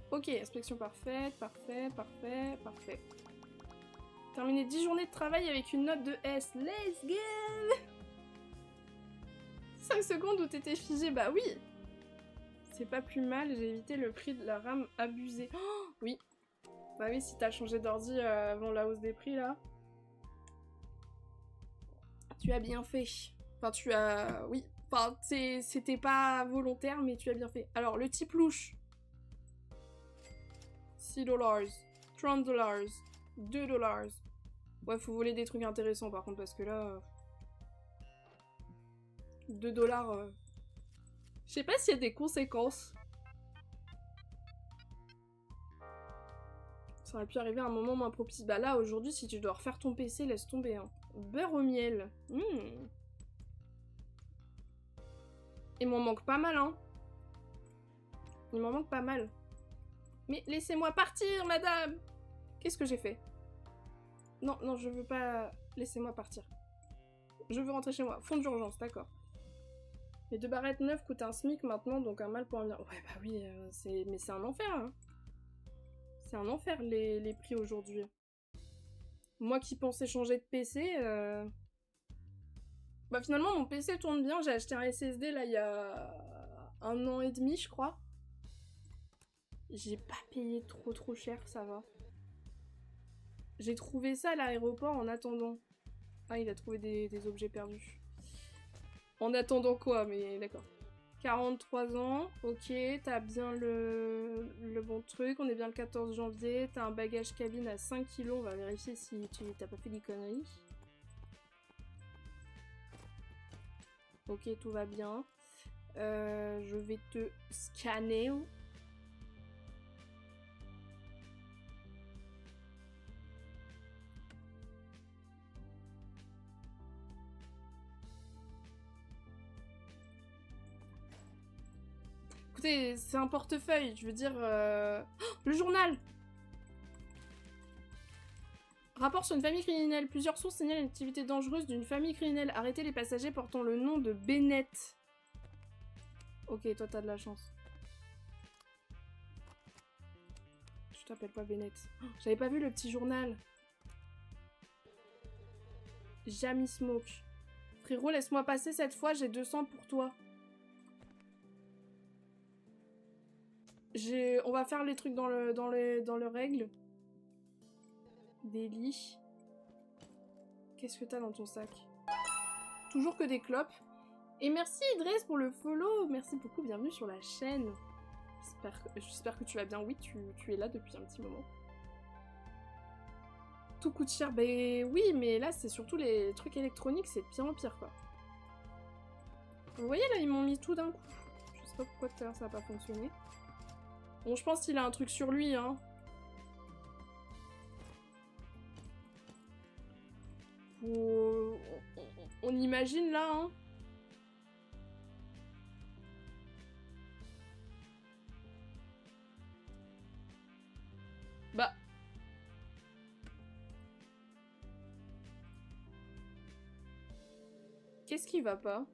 Ok, inspection parfaite, parfait. Terminer 10 journées de travail avec une note de S. Let's go. 5 secondes où t'étais figé, bah oui. C'est pas plus mal, j'ai évité le prix de la RAM abusée. Oh, oui. Bah oui, si t'as changé d'ordi avant la hausse des prix, là. Tu as bien fait. Enfin, tu as... Oui. Enfin, c'était pas volontaire, mais tu as bien fait. Alors, le type louche. 6 $. 30 $. 2 $. Ouais, faut voler des trucs intéressants, par contre, parce que là... 2 $... Je sais pas s'il y a des conséquences. Ça aurait pu arriver à un moment moins propice. Bah là, aujourd'hui, si tu dois refaire ton PC, laisse tomber. Hein. Beurre au miel. Il m'en manque pas mal, hein. Il m'en manque pas mal. Mais laissez-moi partir, madame. Qu'est-ce que j'ai fait? Non, non, je veux pas... Laissez-moi partir. Je veux rentrer chez moi. Fonds d'urgence, d'accord. Les 2 barrettes neuves coûtent un SMIC maintenant, donc un mal pour un bien. Ouais, bah oui, mais c'est un enfer, hein. C'est un enfer, les prix aujourd'hui. Moi qui pensais changer de PC... Bah finalement, mon PC tourne bien. J'ai acheté un SSD, là, il y a 1 an et demi, je crois. J'ai pas payé trop cher, ça va. J'ai trouvé ça à l'aéroport en attendant. Ah, il a trouvé des objets perdus. En attendant quoi, mais d'accord. 43 ans, ok, t'as bien le bon truc, on est bien le 14 janvier, t'as un bagage cabine à 5 kg, on va vérifier si t'as pas fait des conneries. Ok, tout va bien. Je vais te scanner. Écoutez, c'est un portefeuille, je veux dire... Oh, le journal! Rapport sur une famille criminelle. Plusieurs sources signalent une activité dangereuse d'une famille criminelle. Arrêtez les passagers portant le nom de Bennett. Ok, toi t'as de la chance. Je t'appelle pas Bennett. Oh, j'avais pas vu le petit journal. Jamie Smoke. Frérot, laisse-moi passer cette fois, j'ai 200 pour toi. On va faire les trucs dans le règle. Des lits. Qu'est-ce que t'as dans ton sac? Toujours que des clopes. Et merci Idriss pour le follow. Merci beaucoup, bienvenue sur la chaîne. J'espère que tu vas bien. Oui, tu es là depuis un petit moment. Tout coûte cher. Ben oui, mais là, c'est surtout les trucs électroniques, c'est de pire en pire, quoi. Vous voyez, là, ils m'ont mis tout d'un coup. Je sais pas pourquoi tout à l'heure ça n'a pas fonctionné. Bon, je pense qu'il a un truc sur lui, hein. On imagine, là, hein. Bah... Qu'est-ce qui va pas?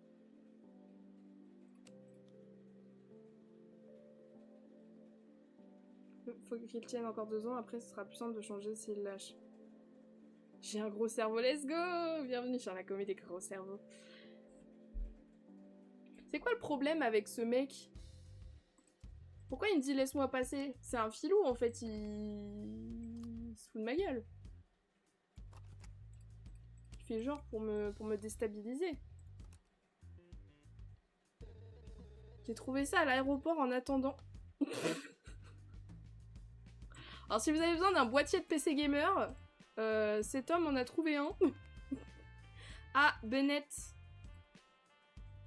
Faut qu'il tienne encore 2 ans, après ce sera plus simple de changer s'il lâche. J'ai un gros cerveau, let's go! Bienvenue sur la comédie des gros cerveaux. C'est quoi le problème avec ce mec? Pourquoi il me dit laisse-moi passer? C'est un filou en fait, il se fout de ma gueule. Il fait genre pour me déstabiliser. J'ai trouvé ça à l'aéroport en attendant. Alors si vous avez besoin d'un boîtier de PC gamer, cet homme en a trouvé un. Ah, Bennett.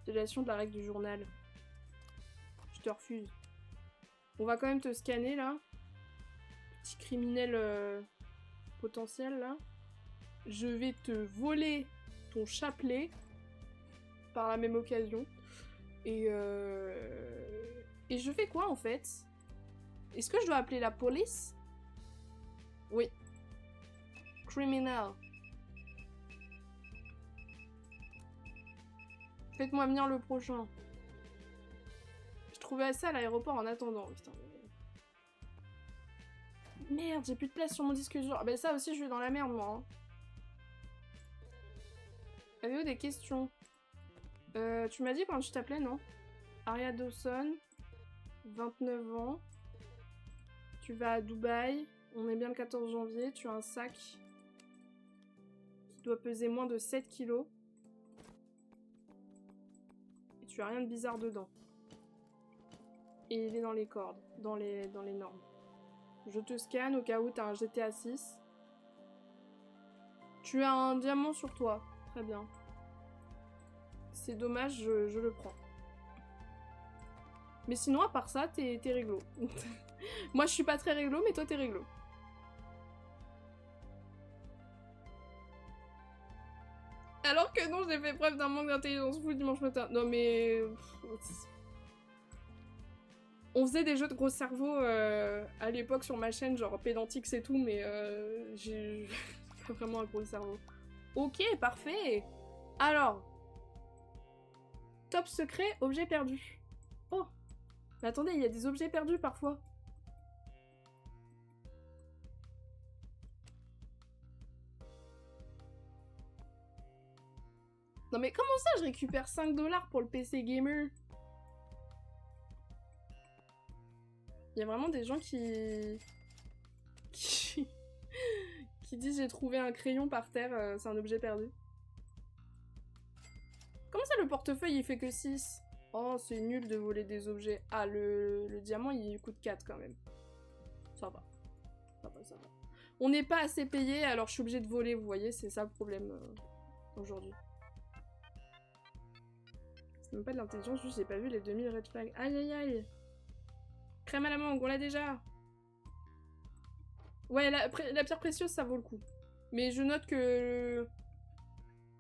Violation de la règle du journal. Je te refuse. On va quand même te scanner là. Petit criminel potentiel là. Je vais te voler ton chapelet par la même occasion. Et je fais quoi en fait? Est-ce que je dois appeler la police? Oui. Criminal. Faites-moi venir le prochain. Je trouvais ça à l'aéroport en attendant. Putain. Merde, j'ai plus de place sur mon disque dur. Ah ben ça aussi, je vais dans la merde, moi. Hein. Avez-vous des questions? Tu m'as dit quand je t'appelais, non? Aria Dawson, 29 ans. Tu vas à Dubaï. On est bien le 14 janvier. Tu as un sac qui doit peser moins de 7 kilos. Et tu as rien de bizarre dedans. Et il est dans les cordes, dans les normes. Je te scanne au cas où tu as un GTA 6. Tu as un diamant sur toi. Très bien. C'est dommage, je le prends. Mais sinon, à part ça, t'es réglo. Moi, je suis pas très réglo, mais toi, t'es réglo. Alors que non, j'ai fait preuve d'un manque d'intelligence fou dimanche matin. Non, mais... On faisait des jeux de gros cerveau à l'époque sur ma chaîne, genre Pédantix et tout, mais j'ai pas vraiment un gros cerveau. Ok, parfait. Alors... Top secret, objet perdu. Oh. Mais attendez, il y a des objets perdus parfois. Non mais comment ça je récupère 5 $ pour le PC gamer? Il y a vraiment des gens qui disent j'ai trouvé un crayon par terre, c'est un objet perdu. Comment ça le portefeuille il fait que 6? Oh c'est nul de voler des objets. Ah le diamant il coûte 4 quand même. Ça va. Ça va, ça va. On n'est pas assez payé alors je suis obligée de voler, vous voyez, c'est ça le problème aujourd'hui. C'est même pas de l'intelligence, juste j'ai pas vu les 2000 red flags. Aïe aïe aïe. Crème à la mangue, on l'a déjà. Ouais, la pierre précieuse, ça vaut le coup. Mais je note que...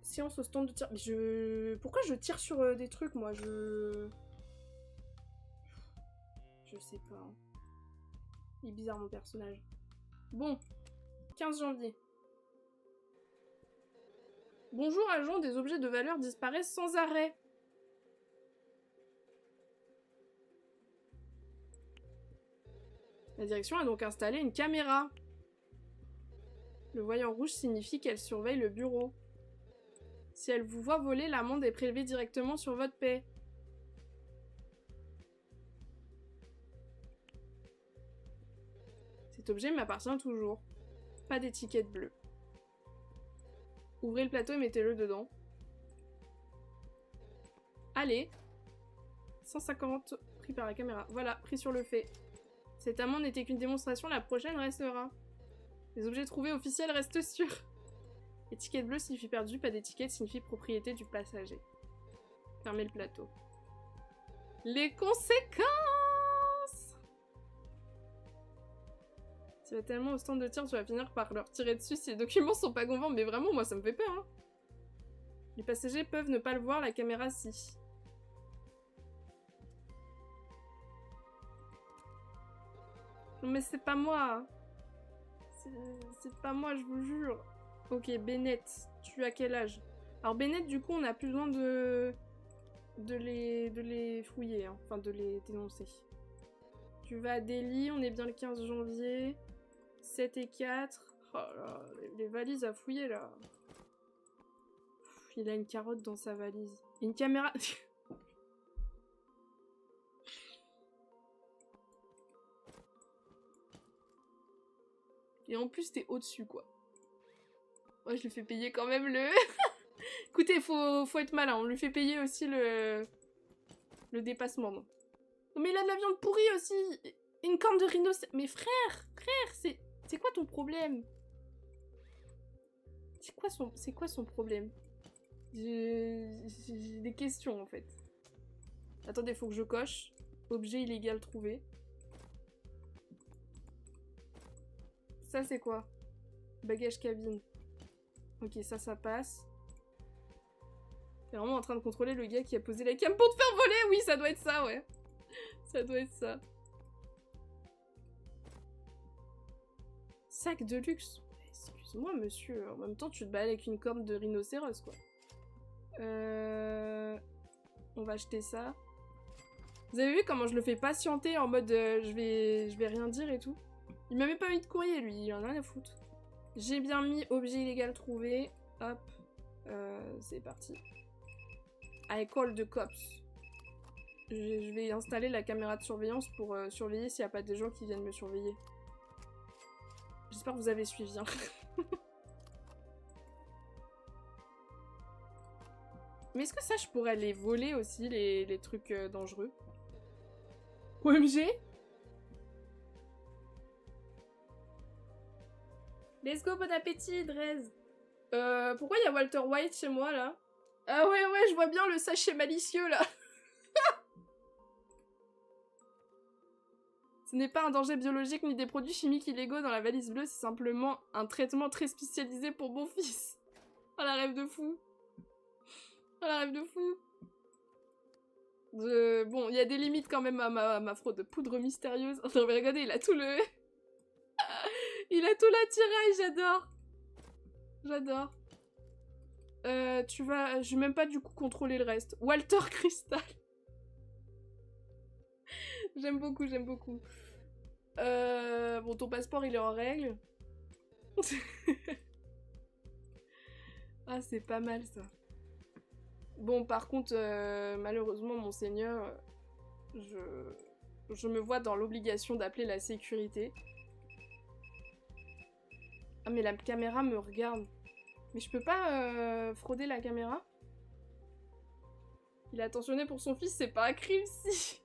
Séance au stand de tir... Mais pourquoi je tire sur des trucs, moi? Je sais pas. Hein. Il est bizarre, mon personnage. Bon. 15 janvier. Bonjour, agent. Des objets de valeur disparaissent sans arrêt. La direction a donc installé une caméra. Le voyant rouge signifie qu'elle surveille le bureau. Si elle vous voit voler, l'amende est prélevée directement sur votre paie. Cet objet m'appartient toujours. Pas d'étiquette bleue. Ouvrez le plateau et mettez-le dedans. Allez. 150 pris par la caméra. Voilà, pris sur le fait. Cette amende n'était qu'une démonstration, la prochaine restera. Les objets trouvés officiels restent sûrs. Étiquette bleue signifie perdu, pas d'étiquette signifie propriété du passager. Fermez le plateau. Les conséquences! Tu vas tellement au stand de tir, tu vas finir par leur tirer dessus si les documents sont pas convaincants. Mais vraiment, moi ça me fait peur. Hein. Les passagers peuvent ne pas le voir, la caméra si. Mais c'est pas moi. C'est pas moi, je vous jure. Ok, Bennett, tu as quel âge? Alors Bennett, du coup, on n'a plus besoin de les fouiller, hein. Enfin de les dénoncer. Tu vas à Delhi, on est bien le 15 janvier. 7 et 4. Oh là, les valises à fouiller là. Il a une carotte dans sa valise. Une caméra... Et en plus, t'es au-dessus, quoi. Ouais, je lui fais payer quand même le... Écoutez, faut être malin. On lui fait payer aussi le dépassement. Non, mais il a de la viande pourrie aussi. Une corne de rhinocéros. Mais frère, c'est quoi ton problème? C'est quoi son problème? J'ai des questions, en fait. Attendez, faut que je coche. Objet illégal trouvé. Ça, c'est quoi? Bagage cabine. Ok, ça passe. T'es vraiment en train de contrôler le gars qui a posé la cam pour te faire voler? Oui, ça doit être ça, ouais. Ça doit être ça. Sac de luxe. Excuse-moi, monsieur. En même temps, tu te balades avec une corne de rhinocéros, quoi. On va acheter ça. Vous avez vu comment je le fais patienter en mode je vais rien dire et tout? Il m'a même pas mis de courrier, lui. Il en a rien à foutre. J'ai bien mis objet illégal trouvé. Hop. C'est parti. I call the cops. Je vais installer la caméra de surveillance pour surveiller s'il n'y a pas des gens qui viennent me surveiller. J'espère que vous avez suivi. Hein. Mais est-ce que ça, je pourrais les voler aussi, les trucs dangereux? OMG? Let's go, bon appétit, Drez. Pourquoi il y a Walter White chez moi, là? Ah ouais, je vois bien le sachet malicieux, là. Ce n'est pas un danger biologique ni des produits chimiques illégaux dans la valise bleue, c'est simplement un traitement très spécialisé pour mon fils. Oh la rêve de fou. Oh la rêve de fou. Bon, il y a des limites quand même à ma fraude. Poudre mystérieuse. Non mais regardez, il a tout le... il a tout l'attirail, j'adore. J'adore. Je vais même pas du coup contrôler le reste. Walter Crystal. J'aime beaucoup, j'aime beaucoup. Bon, ton passeport, il est en règle. Ah, c'est pas mal, ça. Bon, par contre, malheureusement, monseigneur, je me vois dans l'obligation d'appeler la sécurité. Ah, mais la caméra me regarde. Mais je peux pas frauder la caméra? Il est attentionné pour son fils, c'est pas un crime, si.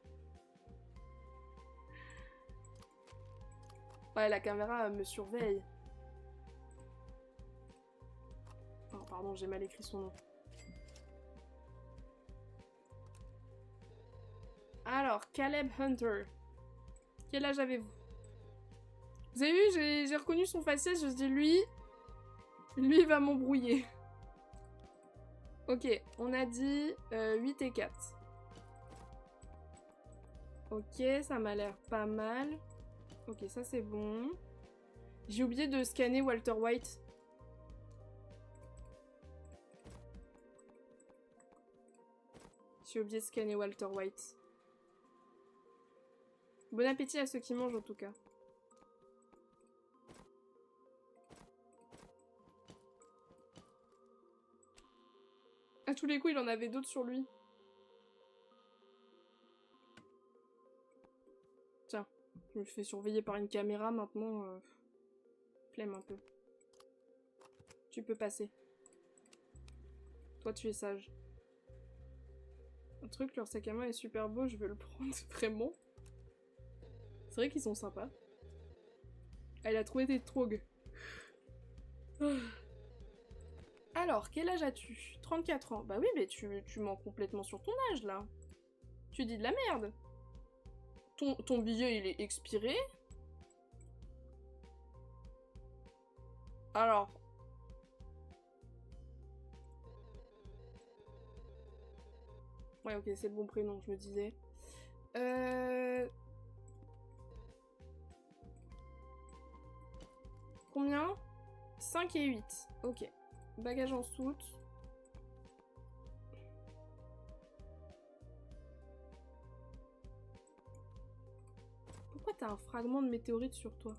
Ouais, la caméra me surveille. Oh, pardon, j'ai mal écrit son nom. Alors, Caleb Hunter. Quel âge avez-vous? Vous avez vu, j'ai reconnu son faciès, je me dis lui il va m'embrouiller. Ok, on a dit 8 et 4. Ok, ça m'a l'air pas mal. Ok, ça c'est bon. J'ai oublié de scanner Walter White. J'ai oublié de scanner Walter White. Bon appétit à ceux qui mangent en tout cas. À tous les coups, il en avait d'autres sur lui. Tiens, Je me fais surveiller par une caméra maintenant. Flemme un peu. Tu peux passer. Toi, tu es sage. Un truc, leur sac à main est super beau, je veux le prendre, vraiment. C'est vrai qu'ils sont sympas. Elle a trouvé des trogues. Alors, quel âge as-tu? 34 ans. Bah oui, mais tu mens complètement sur ton âge, là. Tu dis de la merde. Ton billet, il est expiré. Alors... Ouais, ok, c'est le bon prénom, je me disais. Combien? 5 et 8. Ok. Bagage en soute. Pourquoi t'as un fragment de météorite sur toi?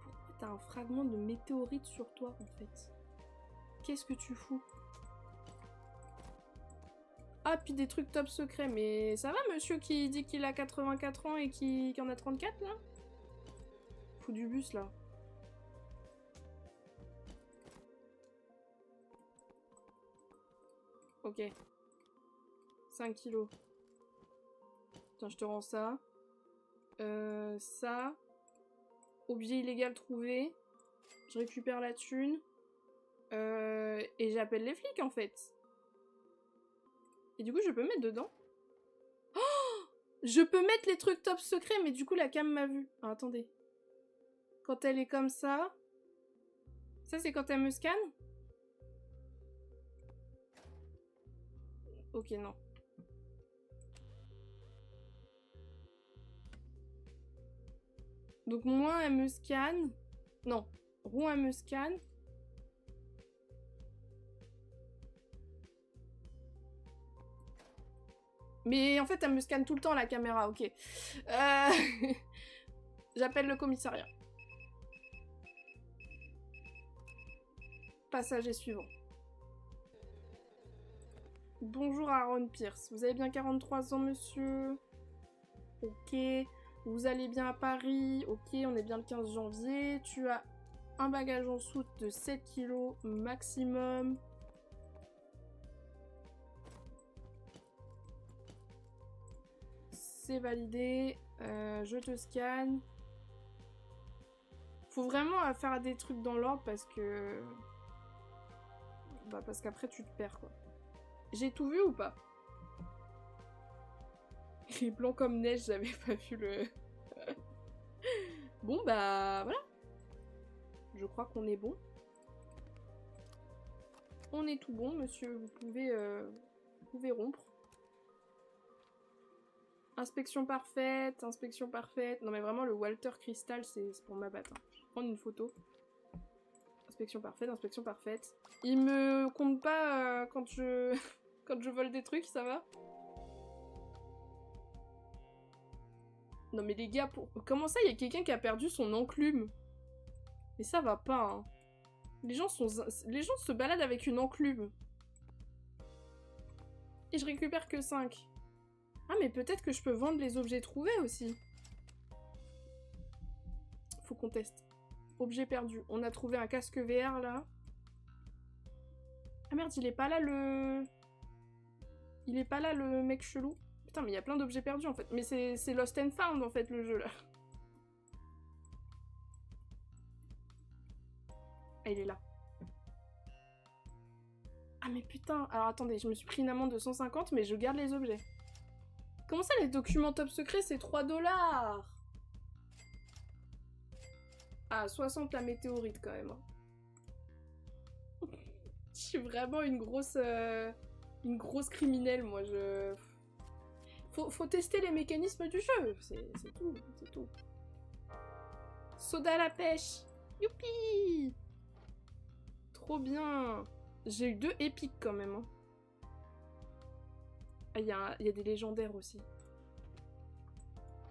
Pourquoi t'as un fragment de météorite sur toi, en fait? Qu'est-ce que tu fous? Ah, puis des trucs top secrets, mais ça va, monsieur qui dit qu'il a 84 ans et qui en a 34, là? Fou du bus, là. Ok. 5 kilos. Tiens, je te rends ça. Ça. Objet illégal trouvé. Je récupère la thune. Et j'appelle les flics, en fait. Et du coup, je peux mettre dedans. Oh! Je peux mettre les trucs top secrets, mais du coup, la cam m'a vu. Ah, attendez. Quand elle est comme ça... Ça, c'est quand elle me scanne? Ok, non. Donc, moins elle me scanne... Non. Rond, elle me scanne. Mais en fait, elle me scanne tout le temps, la caméra, ok. J'appelle le commissariat. Passager suivant. Bonjour Aaron Pierce. Vous avez bien 43 ans, monsieur? Ok. Vous allez bien à Paris? Ok, on est bien le 15 janvier. Tu as un bagage en soute de 7 kilos maximum. C'est validé. Je te scanne. Faut vraiment faire des trucs dans l'ordre parce que... Bah parce qu'après tu te perds quoi. J'ai tout vu ou pas? Il est blanc comme neige, j'avais pas vu le... Bon bah voilà. Je crois qu'on est bon. On est tout bon monsieur, vous pouvez rompre. Inspection parfaite, inspection parfaite. Non mais vraiment le Walter Crystal c'est pour ma batte. Hein. Je vais prendre une photo. Inspection parfaite, inspection parfaite. Il me compte pas quand je quand je vole des trucs, ça va? Non mais les gars, comment ça il y a quelqu'un qui a perdu son enclume? Mais ça va pas, hein. Les gens se baladent avec une enclume. Et je récupère que 5. Ah mais peut-être que je peux vendre les objets trouvés aussi. Faut qu'on teste. Objet perdu. On a trouvé un casque VR là. Ah merde, il est pas là le... Il est pas là le mec chelou. Putain mais il y a plein d'objets perdus en fait. Mais c'est Lost and Found en fait le jeu là. Ah il est là. Ah mais putain. Alors attendez, je me suis pris une amende de 150 mais je garde les objets. Comment ça les documents top secrets c'est 3 $? Ah 60 la météorite quand même. Je suis vraiment une grosse criminelle moi je... Faut tester les mécanismes du jeu, c'est tout, c'est tout. Soda à la pêche. Youpi. Trop bien. J'ai eu 2 épiques quand même. Hein. Ah, il y a des légendaires aussi.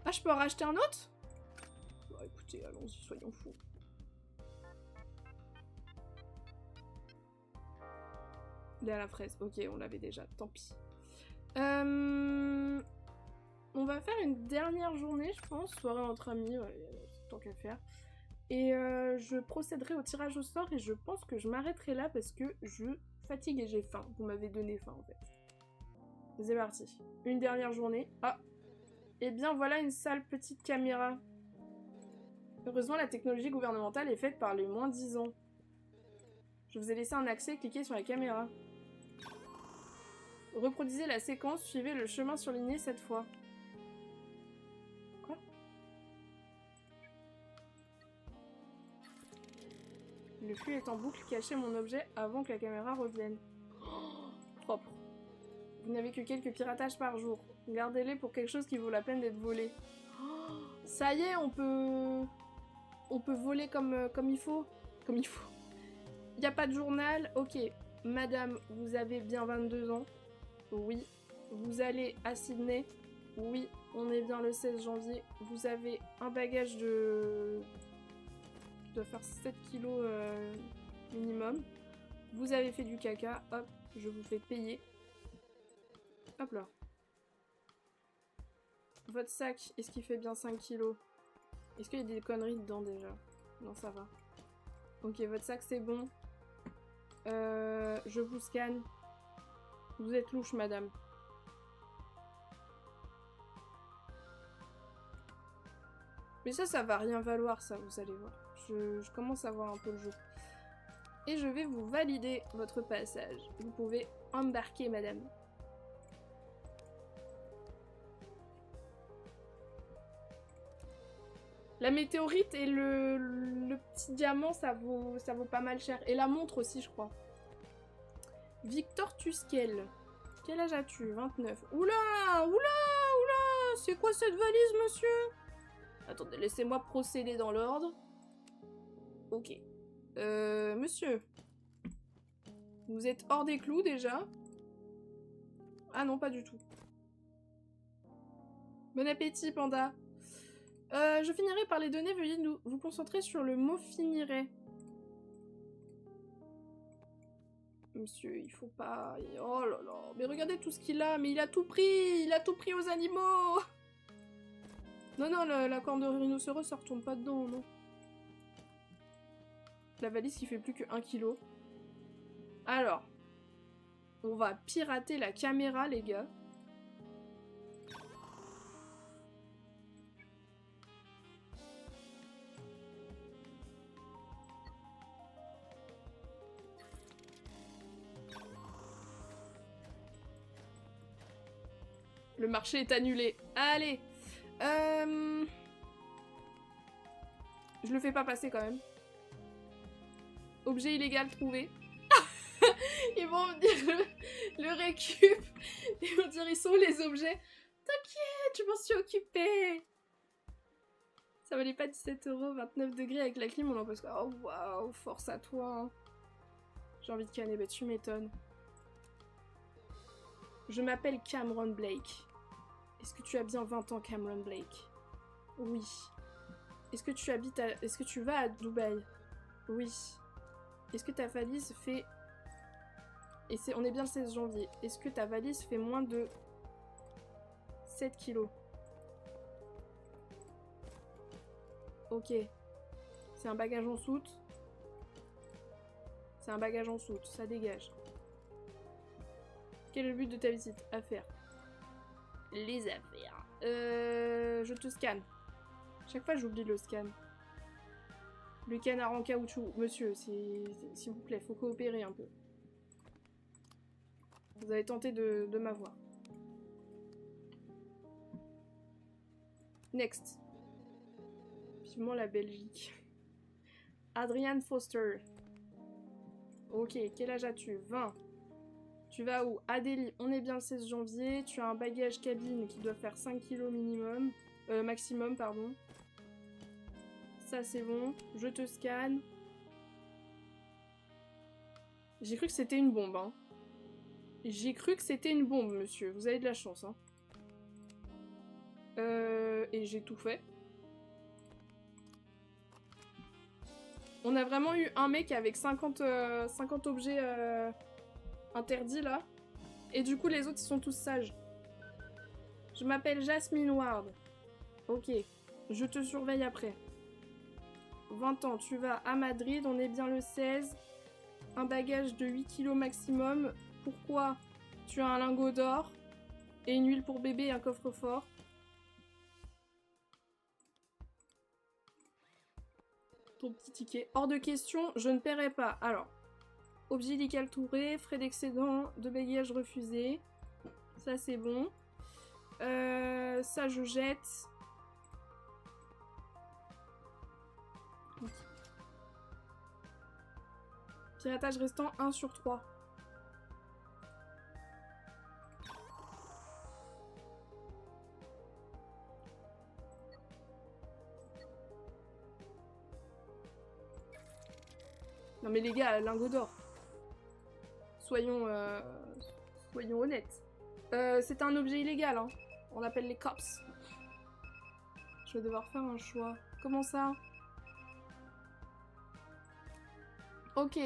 Ah, je peux en racheter un autre? Bah écoutez, allons-y, soyons fous. Lait à la fraise. Ok, on l'avait déjà, tant pis. On va faire une dernière journée, je pense. Soirée entre amis, tant qu'à faire. Et je procéderai au tirage au sort et je pense que je m'arrêterai là parce que je fatigue et j'ai faim. Vous m'avez donné faim en fait. C'est parti. Une dernière journée. Ah. Eh bien voilà une sale petite caméra. Heureusement la technologie gouvernementale est faite par les moins 10 ans. Je vous ai laissé un accès, cliquez sur la caméra. Reproduisez la séquence, suivez le chemin surligné cette fois. Quoi? Le flux est en boucle, cachez mon objet avant que la caméra revienne. Oh, propre. Vous n'avez que quelques piratages par jour. Gardez-les pour quelque chose qui vaut la peine d'être volé. Oh, ça y est, on peut voler comme il faut. Comme il faut. Il n'y a pas de journal. Ok. Madame, vous avez bien 22 ans. Oui. Vous allez à Sydney. Oui. On est bien le 16 janvier. Vous avez un bagage de... qui doit faire 7 kilos minimum. Vous avez fait du caca. Hop. Je vous fais payer. Hop là. Votre sac, est-ce qu'il fait bien 5 kilos? Est-ce qu'il y a des conneries dedans déjà? Non, ça va. Ok, votre sac c'est bon. Je vous scanne. Vous êtes louche, madame. Mais ça va rien valoir, ça, vous allez voir. Je commence à voir un peu le jeu. Et je vais vous valider votre passage. Vous pouvez embarquer, madame. La météorite et le petit diamant, ça vaut pas mal cher. Et la montre aussi, je crois. Victor Tusquel. Quel âge as-tu? 29. Oula! C'est quoi cette valise, monsieur? Attendez, laissez-moi procéder dans l'ordre. Ok. Monsieur. Vous êtes hors des clous, déjà? Ah non, pas du tout. Bon appétit, panda. Je finirai par les données, veuillez vous concentrer sur le mot finirai. Monsieur, il faut pas... Oh là là, mais regardez tout ce qu'il a, mais il a tout pris! Il a tout pris aux animaux! Non, la corne de rhinocéros, ça retourne pas dedans, non. La valise qui fait plus que 1 kg. Alors, on va pirater la caméra, les gars. Le marché est annulé. Allez. Je le fais pas passer quand même. Objet illégal trouvé. Ils vont me dire le récup. Ils vont dire ils sont les objets. T'inquiète, je m'en suis occupée. Ça valait pas 17 €, 29 degrés avec la clim, on en pose. Oh waouh, force à toi. Hein. J'ai envie de canner, bah tu m'étonnes. Je m'appelle Cameron Blake. Est-ce que tu as bien 20 ans, Cameron Blake? Oui. Est-ce que tu habites à... Est-ce que tu vas à Dubaï? Oui. Est-ce que ta valise fait... Et on est bien le 16 janvier. Est-ce que ta valise fait moins de 7 kilos? Ok. C'est un bagage en soute. C'est un bagage en soute, ça dégage. Quel est le but de ta visite? Affaires. Les affaires. Je te scanne. Chaque fois j'oublie le scan. Le canard en caoutchouc. Monsieur, s'il vous plaît, faut coopérer un peu. Vous avez tenté de m'avoir. Next. Vivement la Belgique. Adrian Foster. Ok, quel âge as-tu? 20. Tu vas où? À Delhi. On est bien le 16 janvier. Tu as un bagage cabine qui doit faire 5 kg minimum. Maximum, pardon. Ça, c'est bon. Je te scanne. J'ai cru que c'était une bombe, hein. J'ai cru que c'était une bombe, monsieur. Vous avez de la chance, hein. Et j'ai tout fait. On a vraiment eu un mec avec 50 objets interdits là. Et du coup, les autres, ils sont tous sages. Je m'appelle Jasmine Ward. Ok, je te surveille après. 20 ans, tu vas à Madrid, on est bien le 16. Un bagage de 8 kilos maximum. Pourquoi? Tu as un lingot d'or et une huile pour bébé et un coffre-fort. Ton petit ticket. Hors de question, je ne paierai pas. Alors, objet illégal touré, frais d'excédent, de bagages refusés. Ça, c'est bon. Ça, je jette. Okay. Piratage restant 1 sur 3. Non mais les gars, lingot d'or. Soyons honnêtes. C'est un objet illégal, hein. On appelle les cops. Je vais devoir faire un choix. Comment ça? Ok.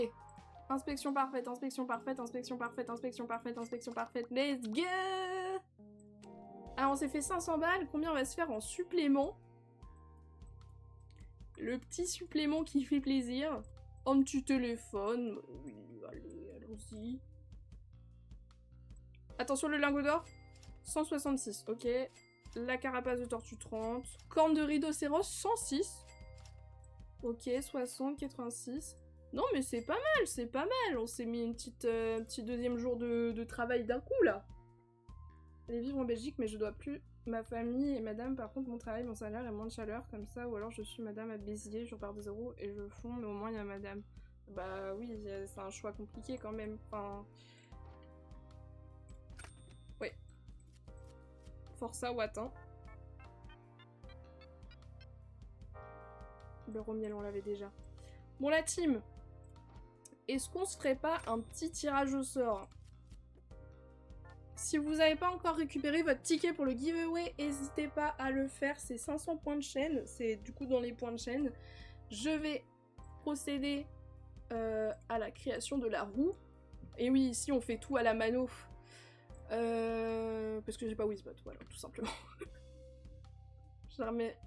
Inspection parfaite, inspection parfaite, inspection parfaite, inspection parfaite, inspection parfaite. Let's go! Alors on s'est fait 500 balles. Combien on va se faire en supplément? Le petit supplément qui fait plaisir. Un petit téléphone. Oui, allez, allons-y. Attention, le lingot d'or. 166, ok. La carapace de tortue 30. Corne de rhinocéros 106. Ok, 60, 86. Non mais c'est pas mal, c'est pas mal. On s'est mis une petit deuxième jour de travail d'un coup là. Aller vivre en Belgique, mais je dois plus ma famille et madame. Par contre, mon travail, mon salaire et moins de chaleur comme ça. Ou alors je suis madame à Béziers, je repars de zéro et je fonds, mais au moins il y a madame. Bah oui, c'est un choix compliqué quand même. Enfin... Ouais. Força ou atteint. Beurre au miel, on l'avait déjà. Bon, la team. Est-ce qu'on se ferait pas un petit tirage au sort? Si vous n'avez pas encore récupéré votre ticket pour le giveaway, n'hésitez pas à le faire. C'est 500 points de chaîne. C'est du coup dans les points de chaîne. Je vais procéder à la création de la roue. Et oui, ici on fait tout à la mano. Parce que j'ai pas Wizbot, voilà, tout simplement.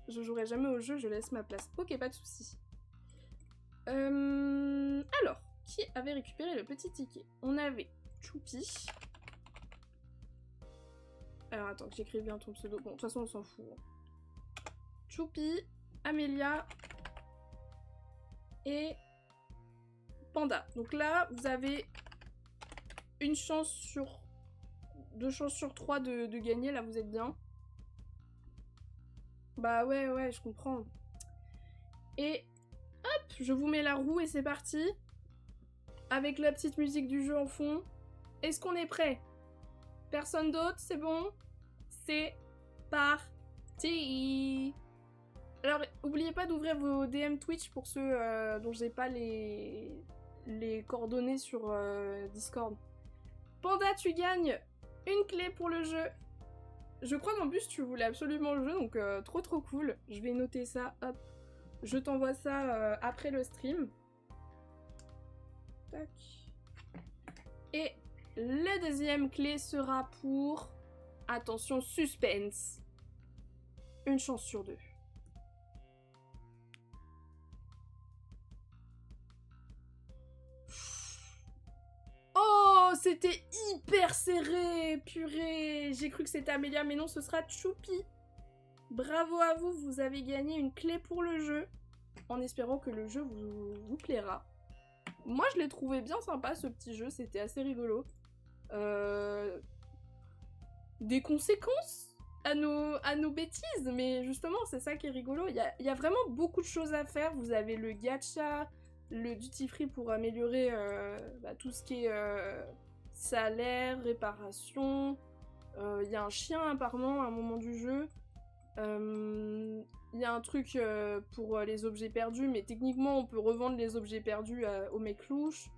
Je jouerai jamais au jeu, je laisse ma place. Ok, pas de soucis. Alors, qui avait récupéré le petit ticket? On avait Choupi. Alors attends, que j'écrive bien ton pseudo. Bon, de toute façon, on s'en fout. Choupi, Amélia et Panda. Donc là, vous avez une chance sur... 2 chances sur 3 de gagner, là, vous êtes bien. Bah ouais, je comprends. Et hop, je vous mets la roue et c'est parti. Avec la petite musique du jeu en fond. Est-ce qu'on est prêt? Personne d'autre, c'est bon? C'est parti! Alors, n'oubliez pas d'ouvrir vos DM Twitch pour ceux dont j'ai pas les coordonnées sur Discord. Panda, tu gagnes une clé pour le jeu. Je crois qu'en plus, tu voulais absolument le jeu, donc trop cool. Je vais noter ça, hop. Je t'envoie ça après le stream. Tac. Et la deuxième clé sera pour... Attention, suspense. Une chance sur 2. Oh, c'était hyper serré, purée. J'ai cru que c'était Amélia, mais non, ce sera Choupi. Bravo à vous, vous avez gagné une clé pour le jeu. En espérant que le jeu vous plaira. Moi, je l'ai trouvé bien sympa, ce petit jeu. C'était assez rigolo. Des conséquences à nos bêtises, mais justement, c'est ça qui est rigolo. Il y a vraiment beaucoup de choses à faire. Vous avez le gacha, le duty free pour améliorer tout ce qui est salaire, réparation. Il y a un chien apparemment à un moment du jeu. Il y a un truc pour les objets perdus, mais techniquement on peut revendre les objets perdus aux mecs louches.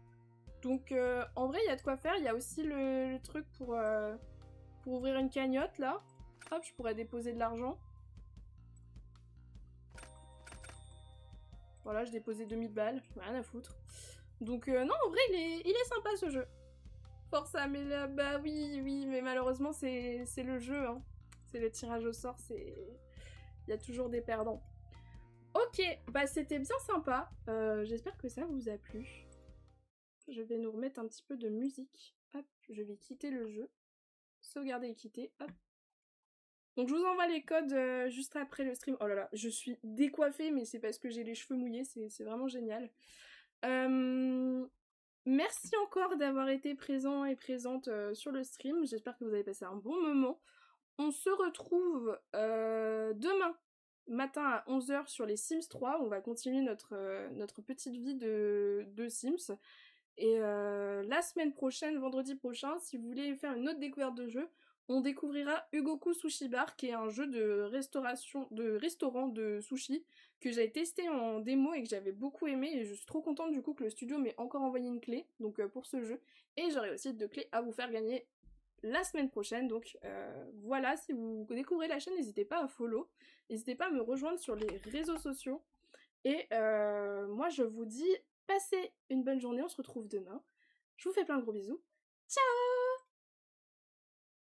Donc en vrai il y a de quoi faire. Il y a aussi le truc pour ouvrir une cagnotte là. Hop, je pourrais déposer de l'argent. Voilà, je déposais 2000 balles, rien à foutre. Donc non, en vrai il est sympa ce jeu. Force Amélia, bah oui, mais malheureusement c'est le jeu, hein. C'est le tirage au sort, c'est... Il y a toujours des perdants. Ok, bah c'était bien sympa. J'espère que ça vous a plu. Je vais nous remettre un petit peu de musique. Hop, je vais quitter le jeu. Sauvegarder et quitter, hop. Donc je vous envoie les codes juste après le stream. Oh là là, je suis décoiffée, mais c'est parce que j'ai les cheveux mouillés, c'est vraiment génial. Merci encore d'avoir été présent et présente sur le stream. J'espère que vous avez passé un bon moment. On se retrouve demain matin à 11h sur les Sims 3. On va continuer notre petite vie de Sims. Et la semaine prochaine, vendredi prochain, si vous voulez faire une autre découverte de jeu, on découvrira Ugoku Sushi Bar, qui est un jeu de restaurant de sushi que j'avais testé en démo et que j'avais beaucoup aimé, et je suis trop contente du coup que le studio m'ait encore envoyé une clé donc pour ce jeu, et j'aurai aussi 2 clés à vous faire gagner la semaine prochaine. Donc voilà, si vous découvrez la chaîne, n'hésitez pas à follow, n'hésitez pas à me rejoindre sur les réseaux sociaux, et moi je vous dis passez une bonne journée, on se retrouve demain, je vous fais plein de gros bisous, ciao.